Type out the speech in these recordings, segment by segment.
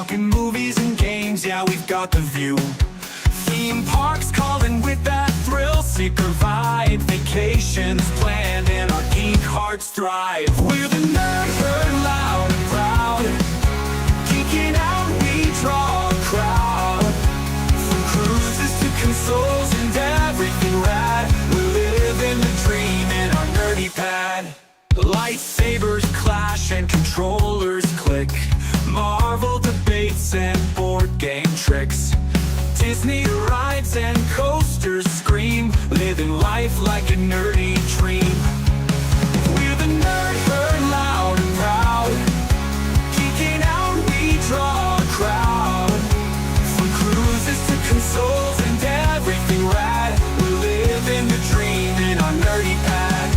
Talking movies and games, yeah, we've got the view. Theme parks calling with that thrill seeker vibe. Vacations planned and our geek hearts thrive. We're the Nerd Herd, loud and proud. Geeking out, we draw a crowd. From cruises to consoles and everything rad. We're living the dream in our nerdy pad. Lightsabers clash and controllers click. Marvel debates and board game tricks. Disney rides and coasters scream. Living life like a nerdy dream. We're the Nerd Herd, loud and proud. Geeking out, we draw a crowd. From cruises to consoles and everything rad. We're living the dream in our nerdy pad.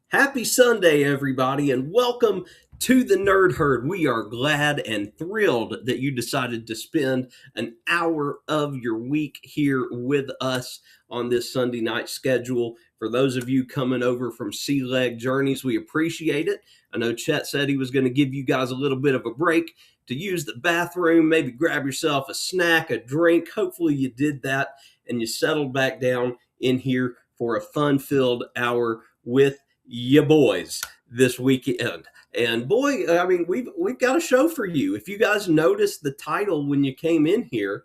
Happy Sunday, everybody, and welcome to the Nerd Herd. We are glad and thrilled that you decided to spend an hour of your week here with us on this Sunday night schedule. For those of you coming over from Sea Leg Journeys, we appreciate it. I know Chet said he was going to give you guys a little bit of a break to use the bathroom, maybe grab yourself a snack, a drink. Hopefully you did that and you settled back down in here for a fun-filled hour with ya boys this weekend. And boy, I mean, we've got a show for you. If you guys noticed the title when you came in here,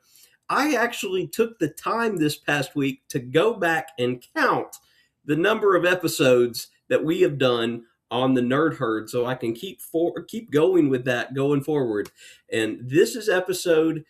I actually took the time this past week to go back and count the number of episodes that we have done on the Nerd Herd, so I can keep going with that going forward. And this is episode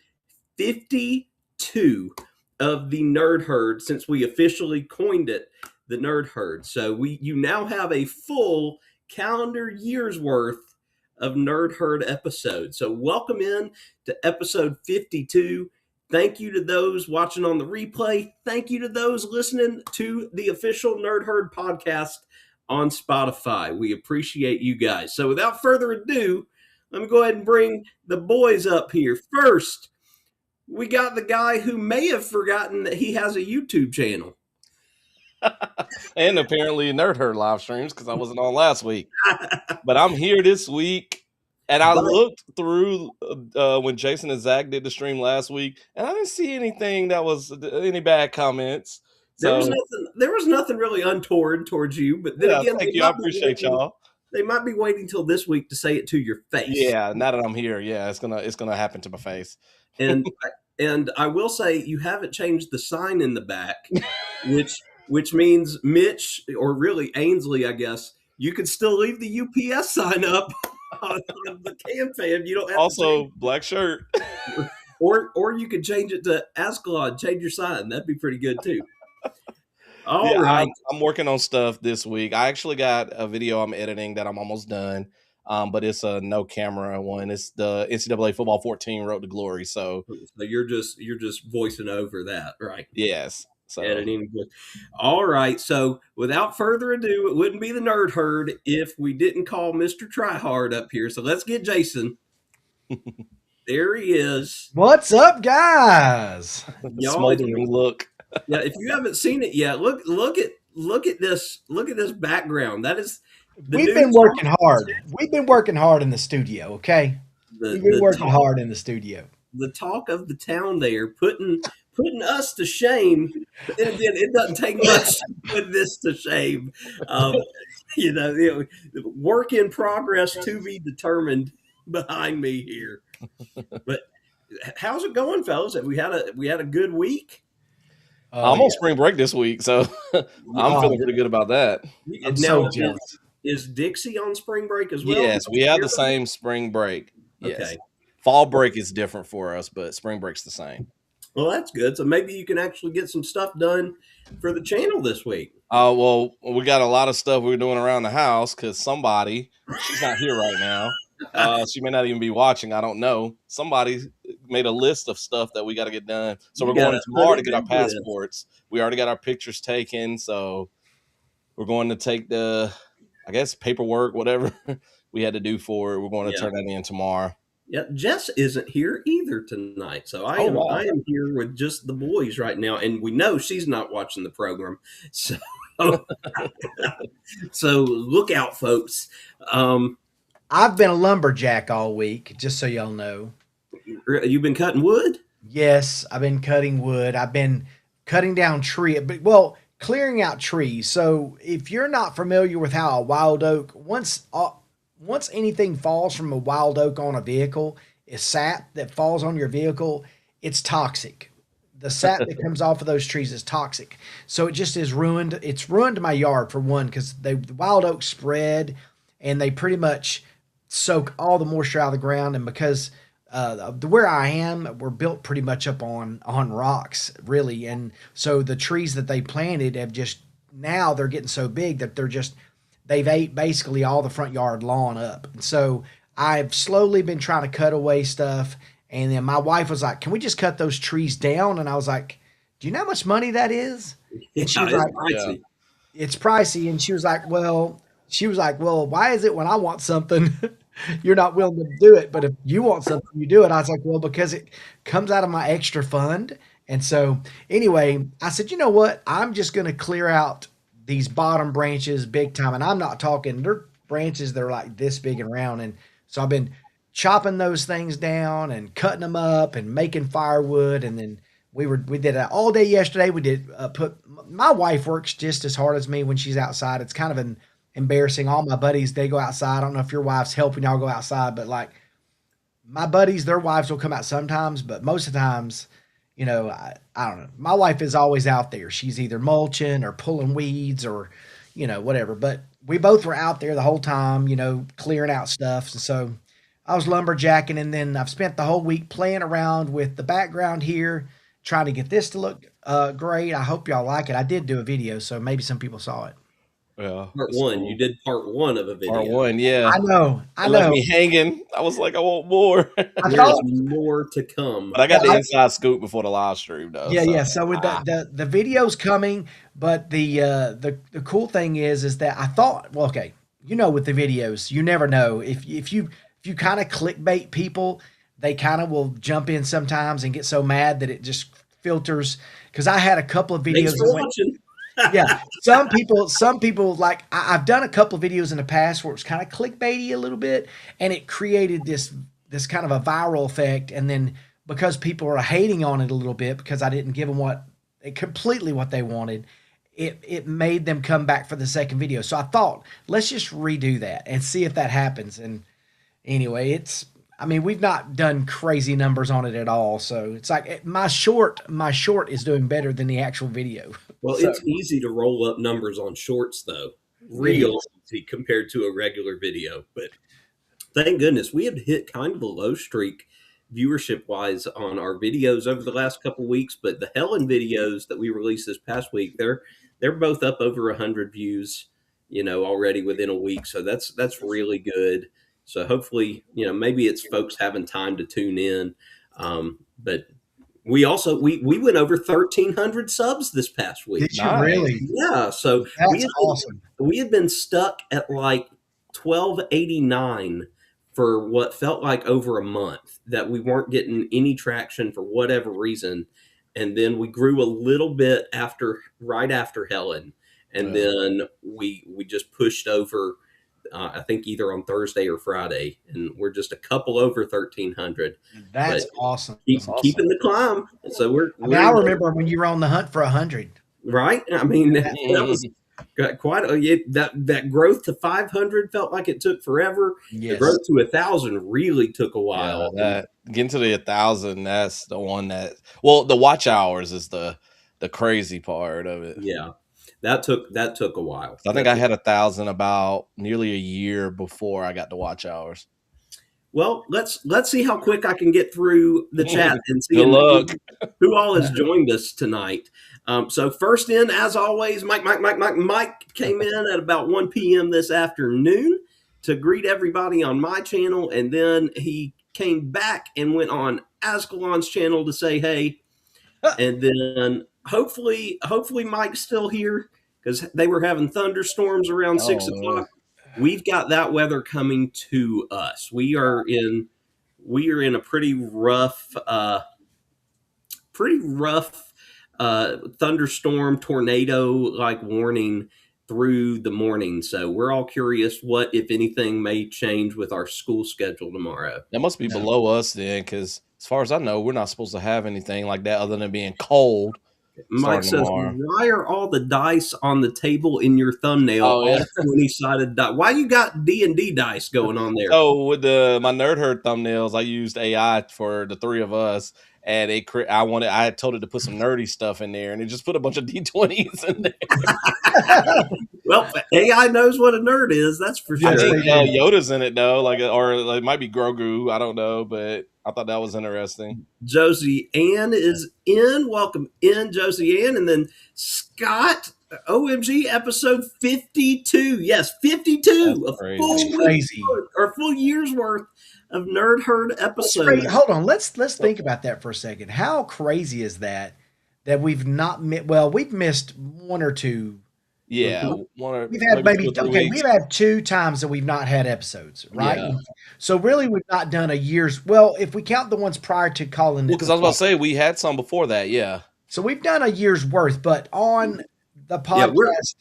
52 of the Nerd Herd since we officially coined it the Nerd Herd. So you now have a full calendar year's worth of Nerd Herd episodes. So welcome in to episode 52. Thank you to those watching on the replay. Thank you to those listening to the official Nerd Herd podcast on Spotify. We appreciate you guys. So without further ado, let me go ahead and bring the boys up here. First, we got the guy who may have forgotten that he has a YouTube channel. And apparently Nerd Herd live streams because I wasn't on last week. But I'm here this week, and I looked through when Jason and Zach did the stream last week, and I didn't see anything that was any bad comments. So, there was nothing really untoward towards you, but then again, thank you. I appreciate y'all. They might be waiting till this week to say it to your face. Yeah, now that I'm here, yeah, it's gonna happen to my face. And I will say you haven't changed the sign in the back, which means Mitch, or really Ainsley, I guess, you could still leave the UPS sign up on the Cam Fan. You don't have also black shirt, or you could change it to Azkhalon. Change your sign. That'd be pretty good too. All right. I'm working on stuff this week. I actually got a video I'm editing that I'm almost done. But it's a no camera one. It's the NCAA Football 14 Road to Glory. So you're just voicing over that, right? Yes. So editing. All right. So without further ado, it wouldn't be the Nerd Herd if we didn't call Mr. Tryhard up here. So let's get Jason. There he is. What's up, guys? Smoldering look. Yeah, if you haven't seen it yet, look at this background. That is. We've been working hard. We've been working hard in the studio, okay? We've been working hard in the studio. The talk of the town there, putting us to shame. But then again, it doesn't take much to put this to shame. Work in progress to be determined behind me here. But how's it going, fellas? We had a good week. I'm on spring break this week, so I'm feeling pretty good about that. I'm so jealous. Is Dixie on spring break as well? Yes, we have the same spring break. Yes. Okay. Fall break is different for us, but spring break's the same. Well, that's good. So maybe you can actually get some stuff done for the channel this week. Well, we got a lot of stuff we're doing around the house because somebody, she's not here right now. She may not even be watching. I don't know. Somebody made a list of stuff that we got to get done. So we're going tomorrow to get our passports. We already got our pictures taken. So we're going to take the, I guess, paperwork, whatever we had to do for it. We're going to turn that in tomorrow. Yeah, Jess isn't here either tonight, so I am here with just the boys right now, and we know she's not watching the program, so So look out, folks. I've been a lumberjack all week, just so y'all know. You've been cutting wood? Yes, I've been cutting wood. I've been cutting down clearing out trees. So if you're not familiar with how a wild oak, once anything falls from a wild oak on a vehicle, is sap that falls on your vehicle, it's toxic. The sap that comes off of those trees is toxic. So it just is ruined. It's ruined my yard for one because the wild oaks spread and they pretty much soak all the moisture out of the ground. And because where I am, we're built pretty much up on rocks, really, and so the trees that they planted have just now they're getting so big that they've ate basically all the front yard lawn up. And so I've slowly been trying to cut away stuff, and then my wife was like, "Can we just cut those trees down?" And I was like, "Do you know how much money that is?" And she was It's like, pricey. "It's pricey." And she was like, "Well, why is it when I want something, you're not willing to do it, but if you want something, you do it?" I was like, "Well, because it comes out of my extra fund." And so, anyway, I said, "You know what? I'm just going to clear out these bottom branches big time." And I'm not talking, they're branches that are like this big and round. And so I've been chopping those things down and cutting them up and making firewood. And then we did that all day yesterday. We did put my wife works just as hard as me when she's outside. It's kind of an embarrassing. All my buddies, they go outside. I don't know if your wife's helping y'all go outside, but like my buddies, their wives will come out sometimes, but most of the times, I don't know. My wife is always out there. She's either mulching or pulling weeds or, whatever. But we both were out there the whole time, clearing out stuff. And so I was lumberjacking, and then I've spent the whole week playing around with the background here, trying to get this to look great. I hope y'all like it. I did do a video, so maybe some people saw it. Yeah. Part one. Cool. You did part one of a video. Part one, yeah. I know. It left me hanging. I was like, I want more. I There's thought, more to come. But I got the inside scoop before the live stream, though. yeah. So with the video's coming, but the cool thing is that I thought, well, okay, with the videos, you never know if you kind of clickbait people, they kind of will jump in sometimes and get so mad that it just filters. Because I had a couple of videos. Thanks for watching. Yeah, some people like I've done a couple of videos in the past where it's kind of clickbaity a little bit, and it created this kind of a viral effect. And then because people are hating on it a little bit because I didn't give them completely what they wanted, it made them come back for the second video. So I thought, let's just redo that and see if that happens. And anyway, we've not done crazy numbers on it at all. So it's like my short is doing better than the actual video. Well, So, it's easy to roll up numbers on shorts, though. Real easy compared to a regular video. But thank goodness we have hit kind of a low streak viewership wise on our videos over the last couple of weeks. But the Helen videos that we released this past week, they're both up over 100 views, already within a week. So that's really good. So hopefully, maybe it's folks having time to tune in. But we also we went over 1,300 subs this past week. did you really? Yeah, so That's awesome. we had been stuck at like 1,289 for what felt like over a month, that we weren't getting any traction for whatever reason. And then we grew a little bit right after Helen. And then we just pushed over, I think either on Thursday or Friday, and we're just a couple over 1,300. That's But awesome. keeping the climb. So I remember when you were on the hunt for 100. right. I mean, that was quite that growth to 500 felt like it took forever. Yes. The growth to 1,000 really took a while. Yeah, getting to the 1,000, that's the one the watch hours is the crazy part of it. Yeah, that took a while. I think I had 1,000 about nearly a year before I got to watch hours. Well, let's see how quick I can get through the chat and see Good luck. who all has joined us tonight. So first in, as always, Mike came in at about 1 p.m. this afternoon to greet everybody on my channel, and then he came back and went on Azkhalon's channel to say hey, and then hopefully Mike's still here because they were having thunderstorms around 6 o'clock. We've got that weather coming to us. We are in a pretty rough thunderstorm, tornado like warning through the morning. So we're all curious what, if anything, may change with our school schedule tomorrow. That must be No. below us then, because as far as I know, we're not supposed to have anything like that other than being cold Mike starting says, tomorrow. "Why are all the dice on the table in your thumbnail Oh all yeah. 20-sided dice? Why you got D&D dice going on there?" So with my nerd herd thumbnails, I used AI for the three of us, and I had told it to put some nerdy stuff in there, and it just put a bunch of D20s in there. Well, AI knows what a nerd is, that's for I Yes, sure. think they do. Yoda's in it though, or it might be Grogu. I don't know, but I thought that was interesting. Josie Ann is in. Welcome in, Josie Ann. And then Scott, OMG, episode 52. Yes, 52. That's A crazy. full That's week's crazy. worth, or full year's worth of Nerd Herd That's crazy. episodes. Hold on. Let's think about that for a second. How crazy is that we've not we've missed one or two. Yeah, Mhm. one or We've had maybe maybe 2 or 3 okay, weeks. we've had 2 times that we've not had episodes, right? Yeah. So really we've not done a year's well, if we count the ones prior to calling Well, it because the I was about to podcast. say we had some before that. Yeah. So we've done a year's worth, but on the Yeah, podcast,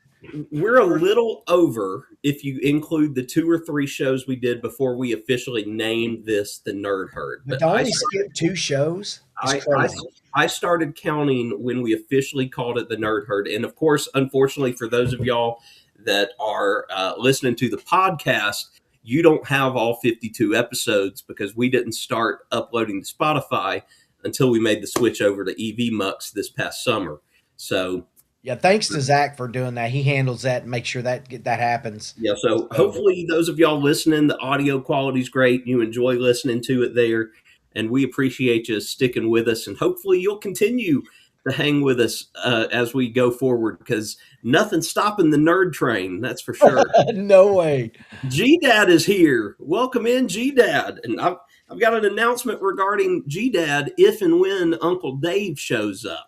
we're a little over if you include the 2 or 3 shows we did before we officially named this the Nerd Herd. but But to only skip 2 shows is I, crazy. I started counting when we officially called it the Nerd Herd. And of course, unfortunately, for those of y'all that are listening to the podcast, you don't have all 52 episodes because we didn't start uploading to Spotify until we made the switch over to EV Mux this past summer. So, Yeah, thanks to Zach for doing that. He handles that and makes sure that happens. yeah, so So hopefully those of y'all listening, the audio quality is great. You enjoy listening to it there. And we appreciate you sticking with us. And hopefully you'll continue to hang with us as we go forward because nothing's stopping the nerd train. That's for sure. no way. G Dad is here. Welcome in, G Dad. And I've got an announcement regarding G Dad if and when Uncle Dave shows up.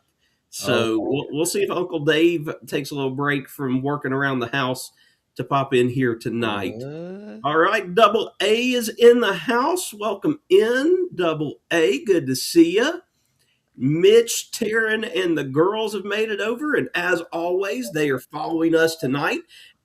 So we'll see if Uncle Dave takes a little break from working around the house to pop in here tonight. What? All right, Double A is in the house. Welcome in, Double A. Good to see you. Mitch, Taryn, and the girls have made it over. And as always, they are following us tonight.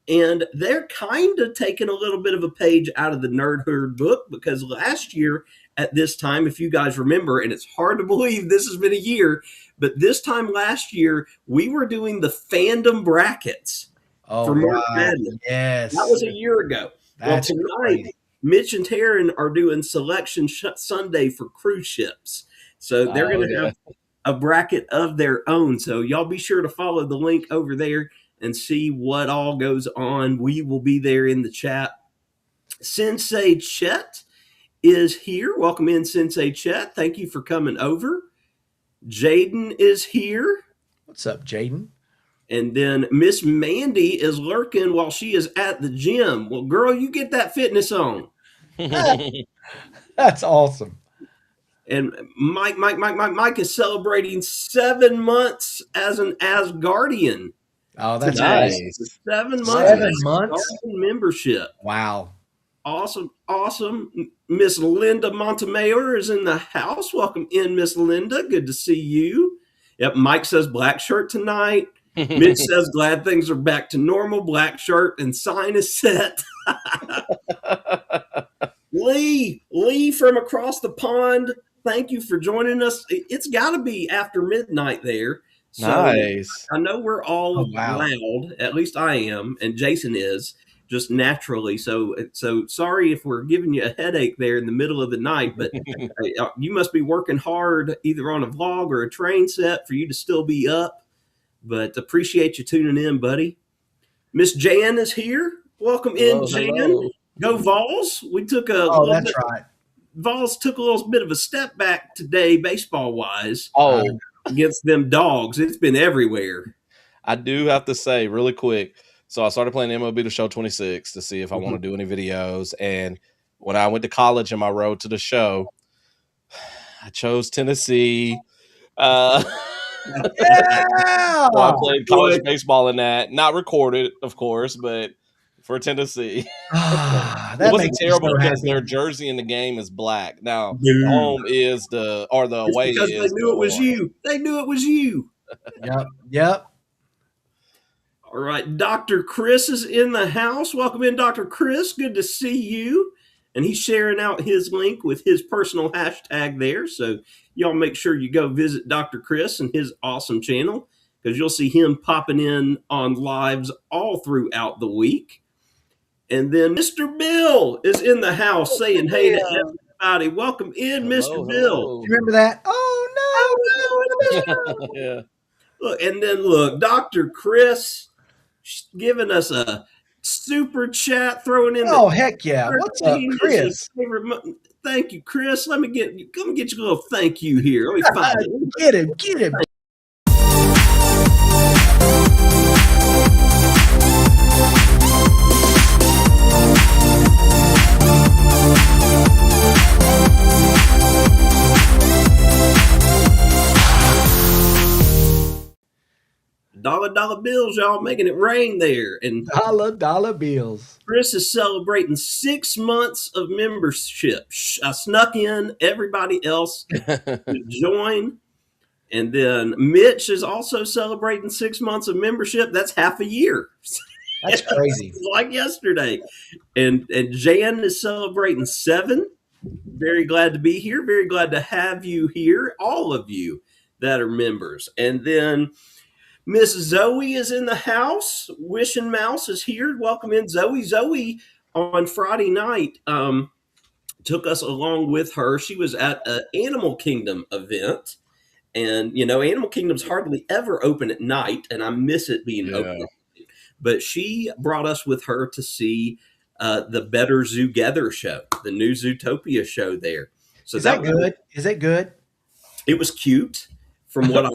And they're kind of taking a little bit of a page out of the Nerd Herd book because last year at this time, if you guys remember, and it's hard to believe this has been a year, but this time last year, we were doing the fandom brackets Oh, for March wow. Madness. Yes. That was a year ago. That's well, tonight, crazy. Mitch and Taryn are doing Selection Sunday for cruise ships. So they're going to have a bracket of their own. So y'all be sure to follow the link over there and see what all goes on. We will be there in the chat. Sensei Chet is here. Welcome in, Sensei Chet. Thank you for coming over. Jaden is here. What's up, Jaden? And then Miss Mandy is lurking while she is at the gym. Well, girl, you get that fitness on. That's awesome. And Mike is celebrating 7 months as an Asgardian. Oh, that's Nice. awesome. 7 months. 7 months? Asgardian membership. Wow. Awesome. Miss Linda Montemayor is in the house. Welcome in, Miss Linda. Good to see you. Yep, Mike says black shirt tonight. Mitch says glad things are back to normal. Black shirt and sign is set. Lee from across the pond. Thank you for joining us. It's got to be after midnight there. So Nice. I know we're all wow. loud. At least I am, and Jason is just naturally. So sorry if we're giving you a headache there in the middle of the night, but you must be working hard either on a vlog or a train set for you to still be up. But appreciate you tuning in, buddy. Miss Jan is here. Welcome in, Jan. Hello. Go Vols. We took a Oh, little that's bit, right. Vols took a little bit of a step back today, baseball wise, Oh, against them dogs. It's been everywhere. I do have to say really quick. So I started playing MLB The Show 26 to see if I want to do any videos. And when I went to college and my road to the show, I chose Tennessee. Yeah. So I played college baseball in that. Not recorded, of course, but for Tennessee. Ah, It that wasn't makes me terrible so because happy. their jersey in the game is black. Now, Dude. home is the It's away because is they knew the it was orange. you. They knew it was you. Yep. All right, Dr. Chris is in the house. Welcome in, Dr. Chris. Good to see you. And he's sharing out his link with his personal hashtag there. So y'all make sure you go visit Dr. Chris and his awesome channel because you'll see him popping in on lives all throughout the week. And then Mr. Bill is in the house saying hey to everybody. Welcome in, Hello, Mr. Bill. hello. You remember that? Oh no! Yeah. Look, and then look, Dr. Chris giving us a super chat, throwing in Oh the heck yeah! What's up, 13 is Chris? his favorite thank you, Chris. Let me get you a little thank you here. Let me find it. Get him. Dollar bills, y'all making it rain there. And Dollar bills. Chris is celebrating 6 months of membership. I snuck in everybody else to join. And then Mitch is also celebrating 6 months of membership. That's half a year. That's crazy. Like yesterday. And Jan is celebrating 7. Very glad to be here. Very glad to have you here, all of you that are members. And then Miss Zoe is in the house. Wishing Mouse is here. Welcome in, Zoe. Zoe on Friday night took us along with her. She was at an Animal Kingdom event. And, Animal Kingdom's hardly ever open at night, and I miss it being open. But she brought us with her to see the Better Zoogether show, the new Zootopia show there. So Is that good? Is it good? It was cute from what I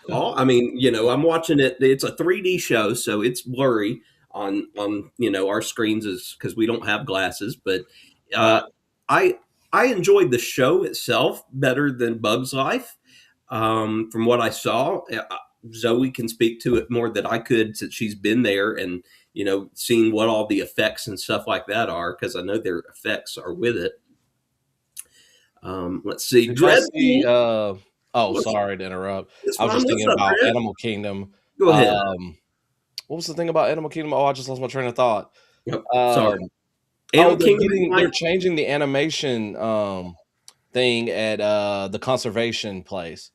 saw. I mean, I'm watching it. It's a 3D show, so it's blurry on our screens is because we don't have glasses. But I enjoyed the show itself better than Bug's Life. From what I saw, Zoe can speak to it more than I could since she's been there and seeing what all the effects and stuff like that are because I know their effects are with it. Let's see. Sorry to interrupt. I was just thinking about Animal Kingdom. Go ahead. What was the thing about Animal Kingdom? Oh, I just lost my train of thought. Yep. Sorry. They're changing the animation thing at the conservation place.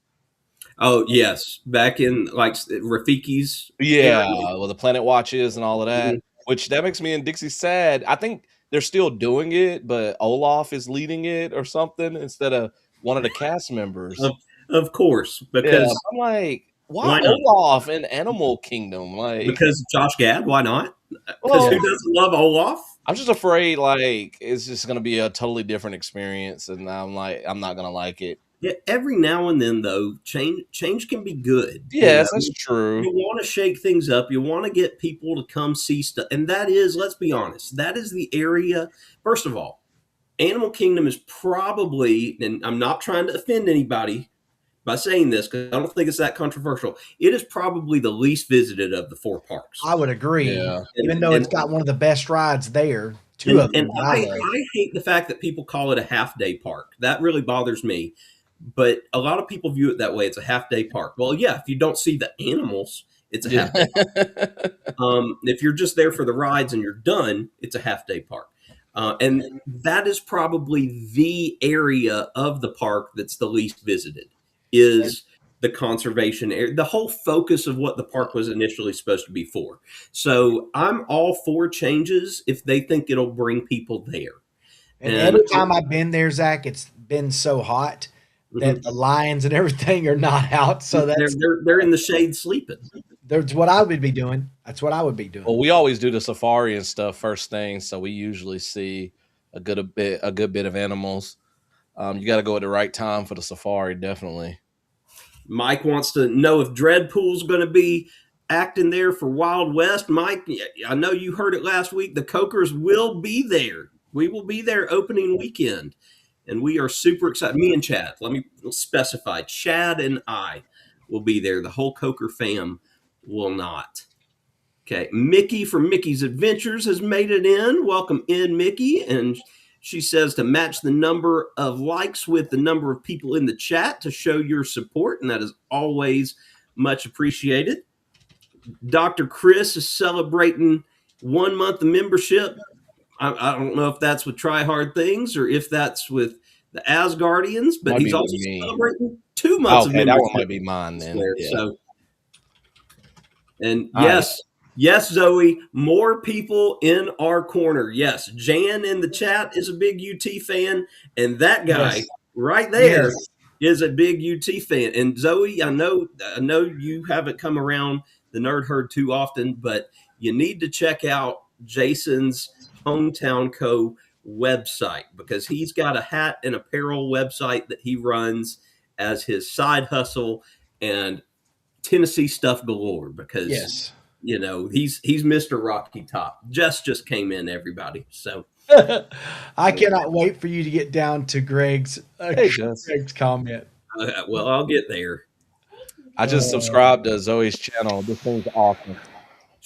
Oh yes, back in like Rafiki's. Well, the Planet Watches and all of that. Mm-hmm. Which that makes me and Dixie sad. I think they're still doing it, but Olaf is leading it or something instead of one of the cast members. Of course, because I'm like, why Olaf in Animal Kingdom? Like because Josh Gad, why not? Because who doesn't love Olaf? I'm just afraid like it's just gonna be a totally different experience, and I'm not gonna like it. Yeah, every now and then though, change can be good. Yes, that's true. You want to shake things up. You want to get people to come see stuff, and that is, let's be honest, that is the area. First of all, Animal Kingdom is probably, and I'm not trying to offend anybody by saying this because I don't think it's that controversial. It is probably the least visited of the 4 parks. I would agree, even though it's got one of the best rides there. Two of them. And I hate the fact that people call it a half-day park. That really bothers me. But a lot of people view it that way. It's a half-day park. Well, yeah, if you don't see the animals, it's a half-day park. If you're just there for the rides and you're done, it's a half-day park. And that is probably the area of the park that's the least visited is the conservation area, the whole focus of what the park was initially supposed to be for. So I'm all for changes if they think it'll bring people there. And every time I've been there, Zach, it's been so hot that the lions and everything are not out. So they're in the shade sleeping. That's what I would be doing. That's what I would be doing. Well, we always do the safari and stuff first thing, so we usually see a good bit of animals. You got to go at the right time for the safari, definitely. Mike wants to know if Dreadpool's going to be acting there for Wild West. Mike, I know you heard it last week. The Cokers will be there. We will be there opening weekend. And we are super excited. Me and Chad, let me specify. Chad and I will be there. The whole Coker fam will not. Okay. Mickey from Mickey's Adventures has made it in. Welcome in, Mickey. And she says to match the number of likes with the number of people in the chat to show your support. And that is always much appreciated. Dr. Chris is celebrating 1 month of membership. I don't know if that's with Try Hard Things or if that's with the Asgardians, but Might he's be with also me. celebrating 2 months of Okay, that one membership. might be mine then. Yeah. So, and All right. yes, Zoe, more people in our corner. Yes, Jan in the chat is a big UT fan, and that guy Yes. right there Yes. is a big UT fan. And Zoe, I know you haven't come around the Nerd Herd too often, but you need to check out Jason's Hometown Co. website because he's got a hat and apparel website that he runs as his side hustle and Tennessee stuff galore because Yes. he's Mr. Rocky Top. Just came in, everybody. So I cannot wait for you to get down to Greg's comment. well, I'll get there. I just subscribed to Zoe's channel. This thing's awesome.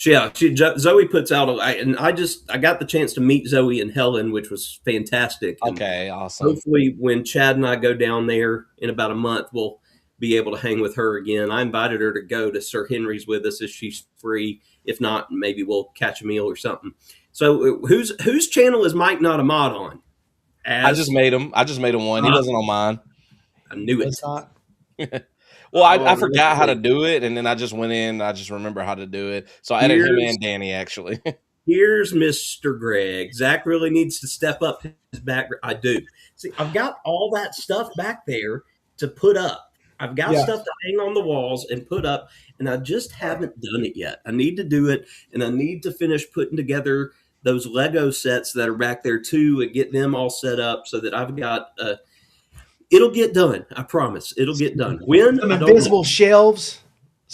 Yeah, Zoe puts out, and I got the chance to meet Zoe and Helen, which was fantastic. And Okay, awesome. hopefully, when Chad and I go down there in about a month, we'll be able to hang with her again. I invited her to go to Sir Henry's with us if she's free. If not, maybe we'll catch a meal or something. So, whose channel is Mike not a mod on? I just made him one. He wasn't on mine. I knew it. It's not. Well, I forgot how to do it, and then I just went in. I just remember how to do it. So I added him and Danny, actually. Here's Mr. Greg. Zach really needs to step up his back. I do. See, I've got all that stuff back there to put up. I've got stuff to hang on the walls and put up, and I just haven't done it yet. I need to do it, and I need to finish putting together those Lego sets that are back there, too, and get them all set up so that I've got it'll get done. I promise. It'll get done. When? Some invisible shelves.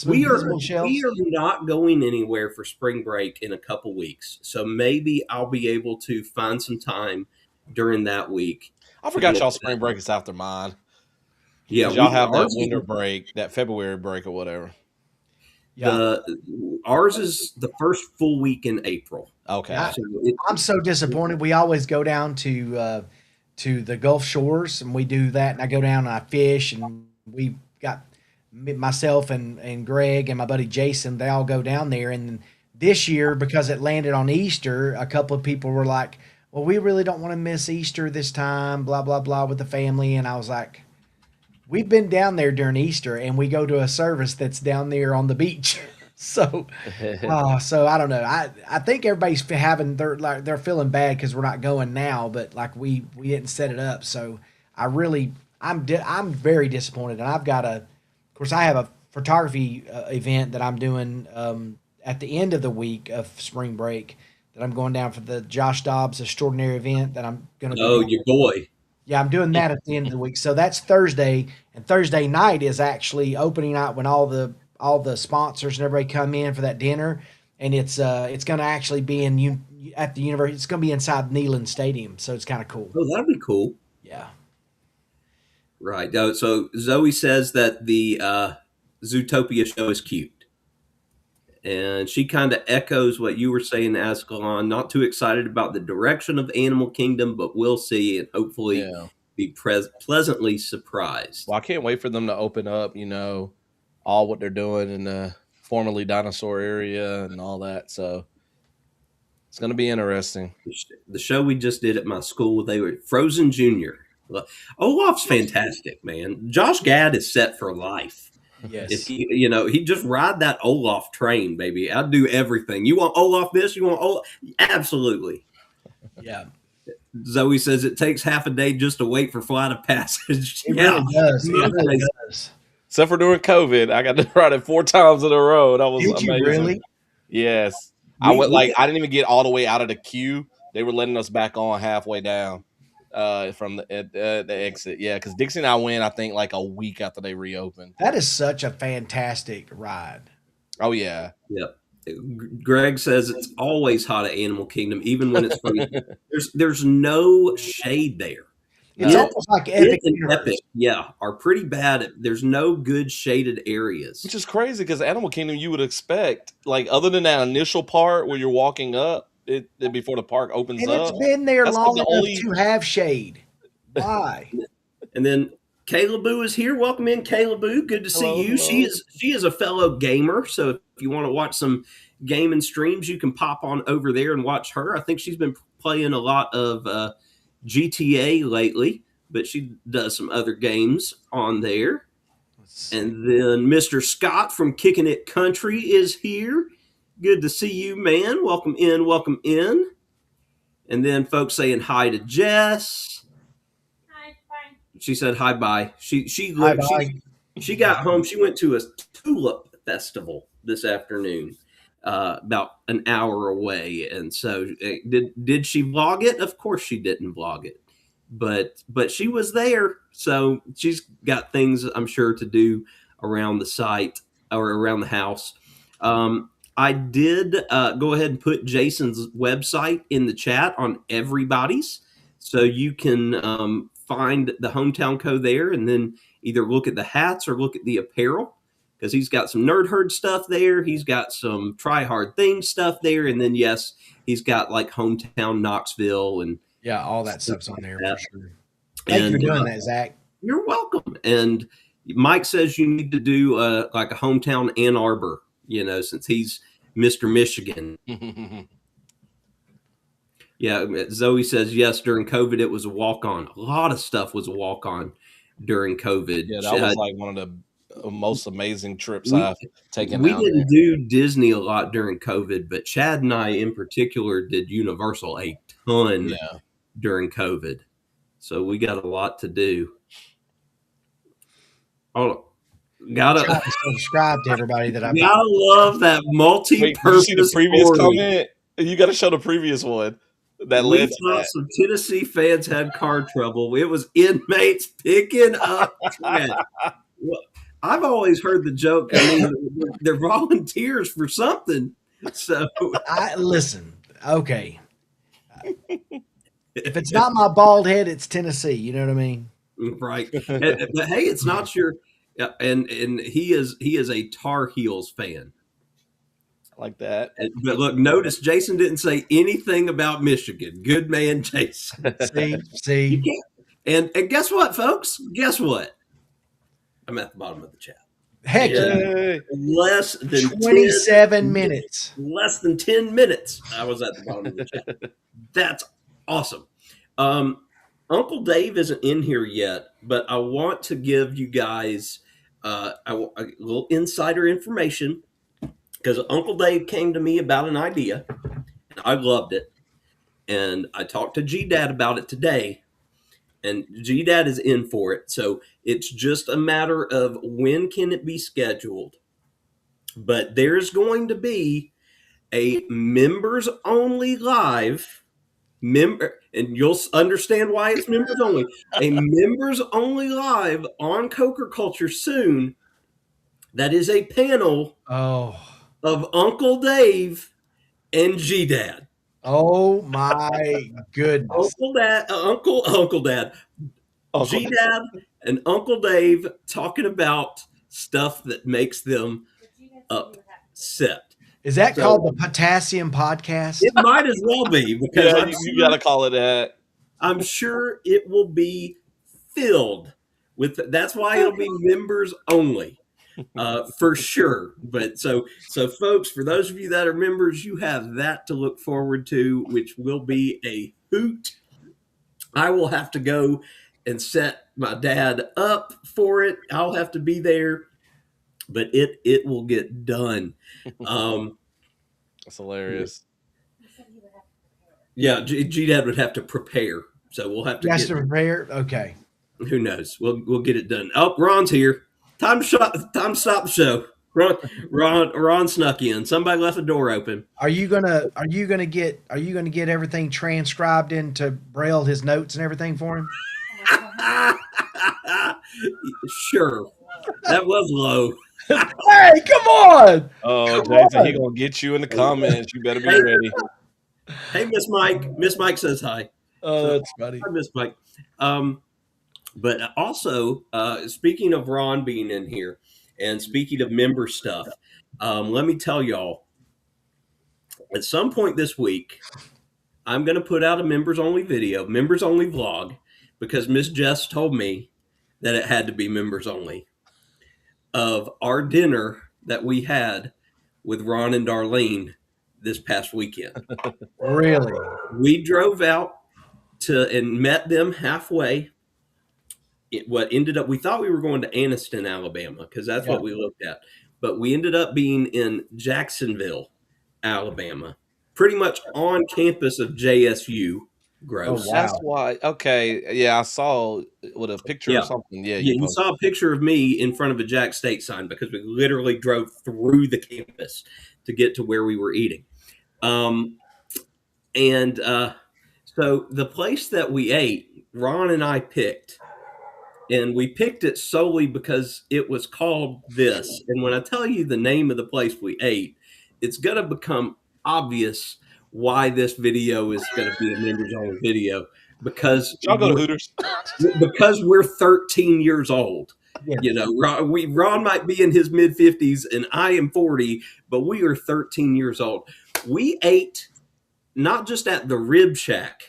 We are not going anywhere for spring break in a couple weeks. So maybe I'll be able to find some time during that week. I forgot y'all spring break is after mine. Yeah. Y'all have that winter break, that February break or whatever. Yeah. Ours is the first full week in April. Okay. I'm so disappointed. We always go down to the Gulf Shores, and we do that. And I go down and I fish, and we got myself and Greg and my buddy Jason. They all go down there. And this year, because it landed on Easter, a couple of people were like, "Well, we really don't want to miss Easter this time." Blah blah blah with the family, and I was like, "We've been down there during Easter, and we go to a service that's down there on the beach." So I don't know. I think everybody's they're feeling bad because we're not going now, but like we didn't set it up. So I'm very disappointed, and I've got of course I have a photography event that I'm doing at the end of the week of spring break that I'm going down for the Josh Dobbs Extraordinary event that I'm going to. Oh, your boy. Yeah, I'm doing that at the end of the week. So that's Thursday, and Thursday night is actually opening night when all the sponsors and everybody come in for that dinner, and it's going to actually be at the university. It's going to be inside Neyland Stadium, so it's kind of cool. Oh, that'd be cool. Yeah. Right. So Zoe says that the Zootopia show is cute, and she kind of echoes what you were saying, Azkhalon. Not too excited about the direction of Animal Kingdom, but we'll see, and hopefully be pleasantly surprised. Well, I can't wait for them to open up, all what they're doing in the formerly dinosaur area and all that. So it's going to be interesting. The show we just did at my school, they were Frozen Junior. Olaf's fantastic, man. Josh Gad is set for life. Yes. If he just ride that Olaf train, baby. I'd do everything. You want Olaf this? You want Olaf? Absolutely. Yeah. Zoe says it takes half a day just to wait for flight of passage. It really does. It really does. Except for during COVID, I got to ride it 4 times in a row. That was amazing. You really? Yes. I didn't even get all the way out of the queue. They were letting us back on halfway down from the exit. Yeah, because Dixie and I went, I think, like a week after they reopened. That is such a fantastic ride. Oh, yeah. Yep. Greg says it's always hot at Animal Kingdom, even when it's freezing. There's no shade there. It's almost like Epic. Are pretty bad. There's no good shaded areas. Which is crazy because Animal Kingdom, you would expect, like, other than that initial part where you're walking up before the park opens up. And it's been there long enough to have shade. Why? And then Kayla Boo is here. Welcome in, Kayla Boo. Good to see Hello, you. hello. She is a fellow gamer, so if you want to watch some gaming streams, you can pop on over there and watch her. I think she's been playing a lot of GTA lately, but she does some other games on there. And then Mr. Scott from Kicking It Country is here. Good to see you, man. Welcome in, welcome in. And then folks saying hi to Jess. She said hi bye. She got home. She went to a tulip festival this afternoon, about an hour away. And so did she vlog it? Of course she didn't vlog it, but she was there. So she's got things I'm sure to do around the site or around the house. I did go ahead and put Jason's website in the chat on everybody's, so you can find the hometown code there, and then either look at the hats or look at the apparel, because he's got some Nerd Herd stuff there. He's got some Try Hard Things stuff there, and then yes, he's got like hometown Knoxville and Yeah, all that stuff's on there for sure. Thank you for doing that, Zach. You're welcome. And Mike says you need to do like a hometown Ann Arbor, since he's Mr. Michigan. Yeah, Zoe says yes. During COVID, it was a walk-on. A lot of stuff was a walk-on during COVID. Yeah, that was like one of the most amazing trips I've taken. We didn't do Disney a lot during COVID, but Chad and I, in particular, did Universal a ton during COVID. So we got a lot to do. Oh, gotta subscribe to everybody that I gotta love that multi-purpose. Wait, did you see the previous comment? You got to show the previous one. That we thought some Tennessee fans had car trouble. It was inmates picking up trash. Well, I've always heard the joke. I mean, they're volunteers for something. So listen. Okay, if it's not my bald head, it's Tennessee. You know what I mean? Right. But hey, it's not your. And he is a Tar Heels fan. Like that. But look, notice Jason didn't say anything about Michigan. Good man, Jason. See. And guess what, folks? Guess what? I'm at the bottom of the chat. Heck, less than 27 minutes. Less than 10 minutes. I was at the bottom of the chat. That's awesome. Uncle Dave isn't in here yet, but I want to give you guys a little insider information, because Uncle Dave came to me about an idea, and I loved it. And I talked to G-Dad about it today, and G-Dad is in for it. So it's just a matter of when can it be scheduled. But there's going to be a members-only live, and you'll understand why it's members only, a members-only live on CokerCulture soon. That is a panel of Uncle Dave and G-Dad. Oh my goodness! Uncle Dad, G-Dad, and Uncle Dave talking about stuff that makes them upset. Is that called the Potassium Podcast? It might as well be, because you got to call it that. I'm sure it will be filled with. That's why it'll be members only. For sure. But so folks, for those of you that are members, you have that to look forward to, which will be a hoot. I will have to go and set my dad up for it. I'll have to be there, but it will get done. That's hilarious. Yeah, G-Dad would have to prepare. So we'll have to get prepare. Okay. Who knows? We'll get it done. Oh, Ron's here. Time to stop the show. Ron snuck in. Somebody left the door open. Are you gonna get everything transcribed into Braille, his notes and everything for him? Sure. That was low. Hey, come on! Oh, Jason, he gonna get you in the comments. You better be ready. Hey, Miss Mike. Miss Mike says hi. Oh, that's funny. Hi, Miss Mike. But also, speaking of Ron being in here, and speaking of member stuff, let me tell y'all, at some point this week, I'm going to put out a members-only video, members-only vlog, because Miss Jess told me that it had to be members only of our dinner that we had with Ron and Darlene this past weekend. Really? We drove out to and met them halfway. What ended up, we thought we were going to Anniston, Alabama, because that's Yeah. what we looked at, but we ended up being in Jacksonville, Alabama, pretty much on campus of JSU. Oh, Gross. That's wow. why. Okay, yeah, I saw with a picture Yeah. or something. Yeah, Yeah, you you posted. saw a picture of me in front of a Jack State sign because we literally drove through the campus to get to where we were eating. Um, and so the place that we ate, Ron and I picked, and we picked it solely because it was called this. And when I tell you the name of the place we ate, it's going to become obvious why this video is going to be a members only video because Did y'all go to Hooters? because we're 13 years old. Yes. You know, Ron might be in his mid 50s and I am 40, but we are 13 years old. We ate not just at the Rib Shack,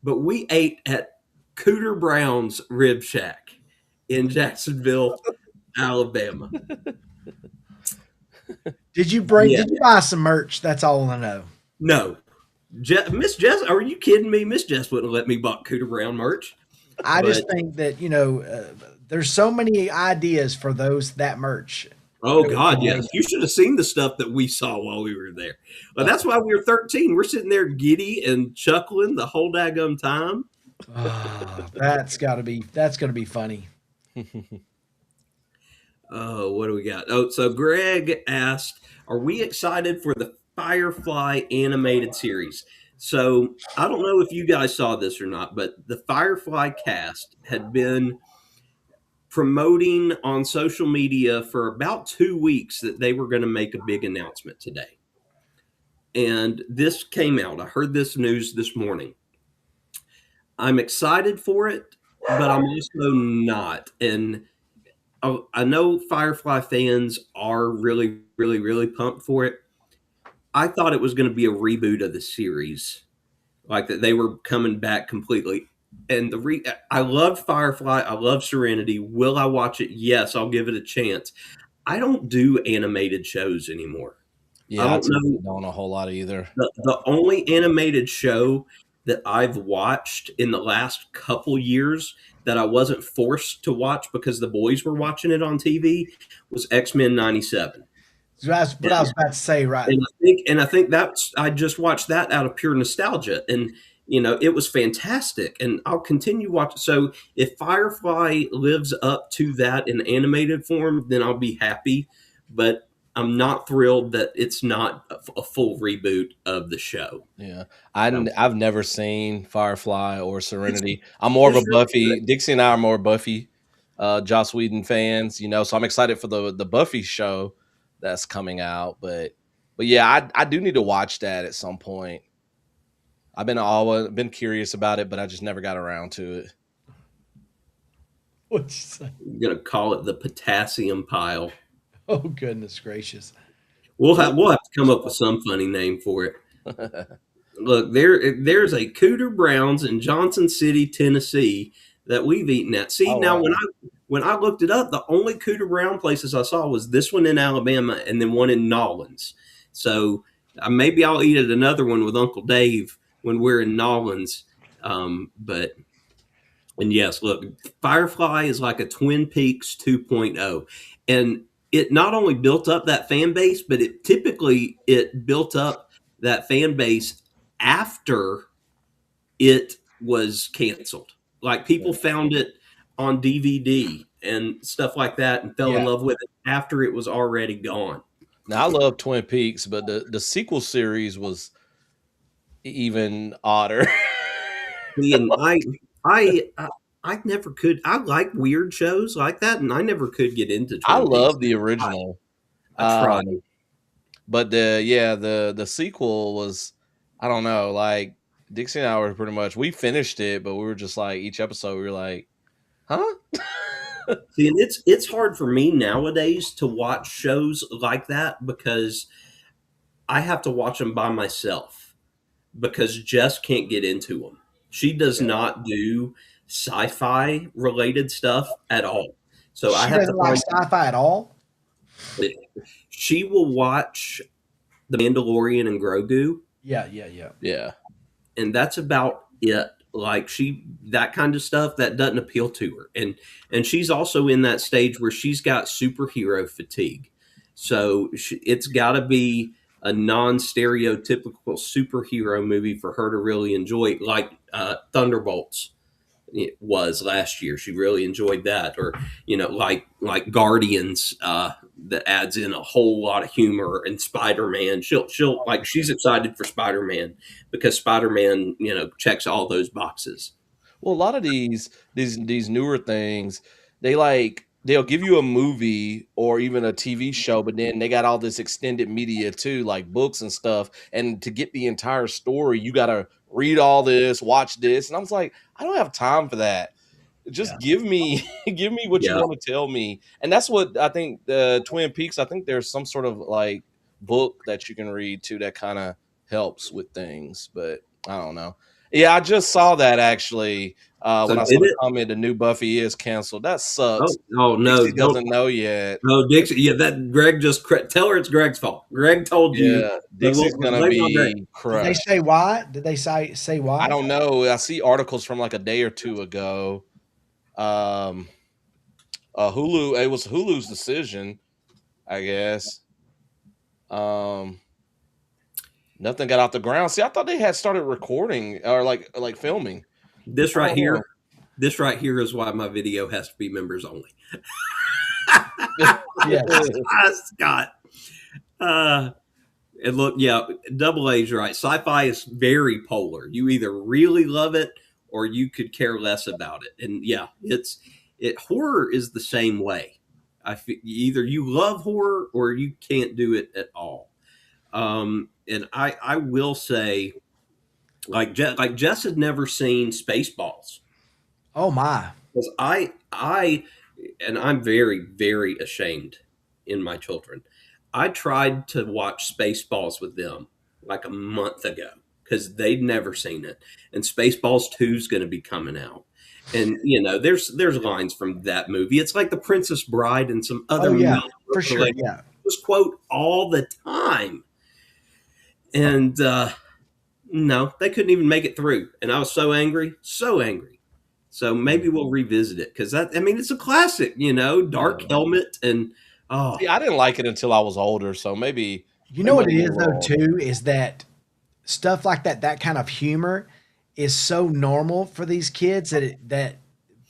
but we ate at Cooter Brown's Rib Shack in Jacksonville, Alabama. Did you Yeah. buy some merch? That's all I know. No. Miss Jess, are you kidding me? Miss Jess wouldn't let me buy Cooter Brown merch. I But just think that, there's so many ideas for that merch. oh It was God, yes. amazing. You should have seen the stuff that we saw while we were there. Well, that's why we were 13. We're sitting there giddy and chuckling the whole daggum time. Ah, that's going to be funny. Oh, what do we got? Oh, so Greg asked, are we excited for the Firefly animated series? So I don't know if you guys saw this or not, but the Firefly cast had been promoting on social media for about 2 weeks that they were going to make a big announcement today. And this came out. I heard this news this morning. I'm excited for it, but I'm also not. And I know Firefly fans are really, really, really pumped for it. I thought it was going to be a reboot of the series, like that they were coming back completely. And I love Firefly. I love Serenity. Will I watch it? Yes, I'll give it a chance. I don't do animated shows anymore. I Yeah, I don't know. typically don't a whole lot either. The only animated show that I've watched in the last couple years that I wasn't forced to watch because the boys were watching it on TV was X-Men 97. So that's what I was about to say, right? And I think that's I just watched that out of pure nostalgia, and it was fantastic, and I'll continue watching. So if Firefly lives up to that in animated form, then I'll be happy. But I'm not thrilled that it's not a full reboot of the show. Yeah, So, I've never seen Firefly or it's Serenity. I'm more of a it's really Buffy. good. Dixie and I are more Buffy, Joss Whedon fans. So I'm excited for the Buffy show that's coming out. But yeah, I do need to watch that at some point. I've been curious about it, but I just never got around to it. What'd you say? I'm gonna call it the potassium pile. Oh, goodness gracious. We'll have to come up with some funny name for it. Look, there's a Cooter Browns in Johnson City, Tennessee that we've eaten at. See, Oh, now wow. when I looked it up, the only Cooter Brown places I saw was this one in Alabama and then one in Nolens. So maybe I'll eat at another one with Uncle Dave when we're in Nolens. But and yes, look, Firefly is like a Twin Peaks 2.0. And it not only built up that fan base, but it built up that fan base after it was canceled. Like people found it on DVD and stuff like that and fell in Yeah. love with it after it was already gone. Now I love Twin Peaks, but the sequel series was even odder. And I never could. I like weird shows like that, and I never could get into I Twin Peaks. love the original. I tried. But the sequel was, I don't know, like Dixie and I were pretty much, we finished it, but we were just like each episode we were like, huh? See, and it's hard for me nowadays to watch shows like that because I have to watch them by myself because Jess can't get into them. She does Yeah. not do sci-fi related stuff at all. So I She have to doesn't like find sci-fi at all. she will watch The Mandalorian and Grogu, Yeah, yeah, yeah. Yeah. and that's about it. Like that kind of stuff that doesn't appeal to her, and she's also in that stage where she's got superhero fatigue. So it's got to be a non-stereotypical superhero movie for her to really enjoy, like Thunderbolts it was last year. She really enjoyed that, or like Guardians, that adds in a whole lot of humor, and Spider Man. She'll like she's excited for Spider Man because Spider Man checks all those boxes. Well, a lot of these newer things, they'll give you a movie or even a TV show, but then they got all this extended media too, like books and stuff. And to get the entire story, you gotta read all this, watch this. And I was like, I don't have time for that. Just Yeah. give me give me what you Yeah, want to tell me. And that's what I think the Twin Peaks, I think there's some sort of like book that you can read too that kind of helps with things, but I don't know. Yeah, I just saw that actually. so When I did saw the it? comment the new Buffy is canceled. That Oh, sucks. oh no, Dixie don't. doesn't know yet. No, Dixie. Yeah, that Greg just tell her it's Greg's fault. Greg told you, Yeah, but we'll Dixie's gonna blame it on Greg. be Did they crushed. say why? Did they say I why? don't know. I see articles from like a day or two ago. Um Hulu, it was Hulu's decision, I guess. Um, Nothing got off the ground. See, I thought they had started recording or like filming. This I right don't here, know. this right here is why my video has to be members only. Yes. Scott. Uh, and look, yeah, double A's right. Sci-fi is very polar. You either really love it or you could care less about it. And yeah, it horror is the same way. Either you love horror or you can't do it at all. And I will say, like Jess had never seen Spaceballs Oh my. because I'm very very ashamed in my children. I tried to watch Spaceballs with them like a month ago because they'd never seen it, and Spaceballs 2 is going to be coming out. And there's lines from that movie. It's like The Princess Bride and some Oh other yeah, Mel for Brooks sure. related Yeah. just quote all the time. And no, they couldn't even make it through, and I was so angry, so angry. So maybe we'll revisit it because it's a classic, Dark Yeah. Helmet and oh See, I didn't like it until I was older, so You know maybe what I'm it a is little though wrong. too is that stuff like that kind of humor is so normal for these kids that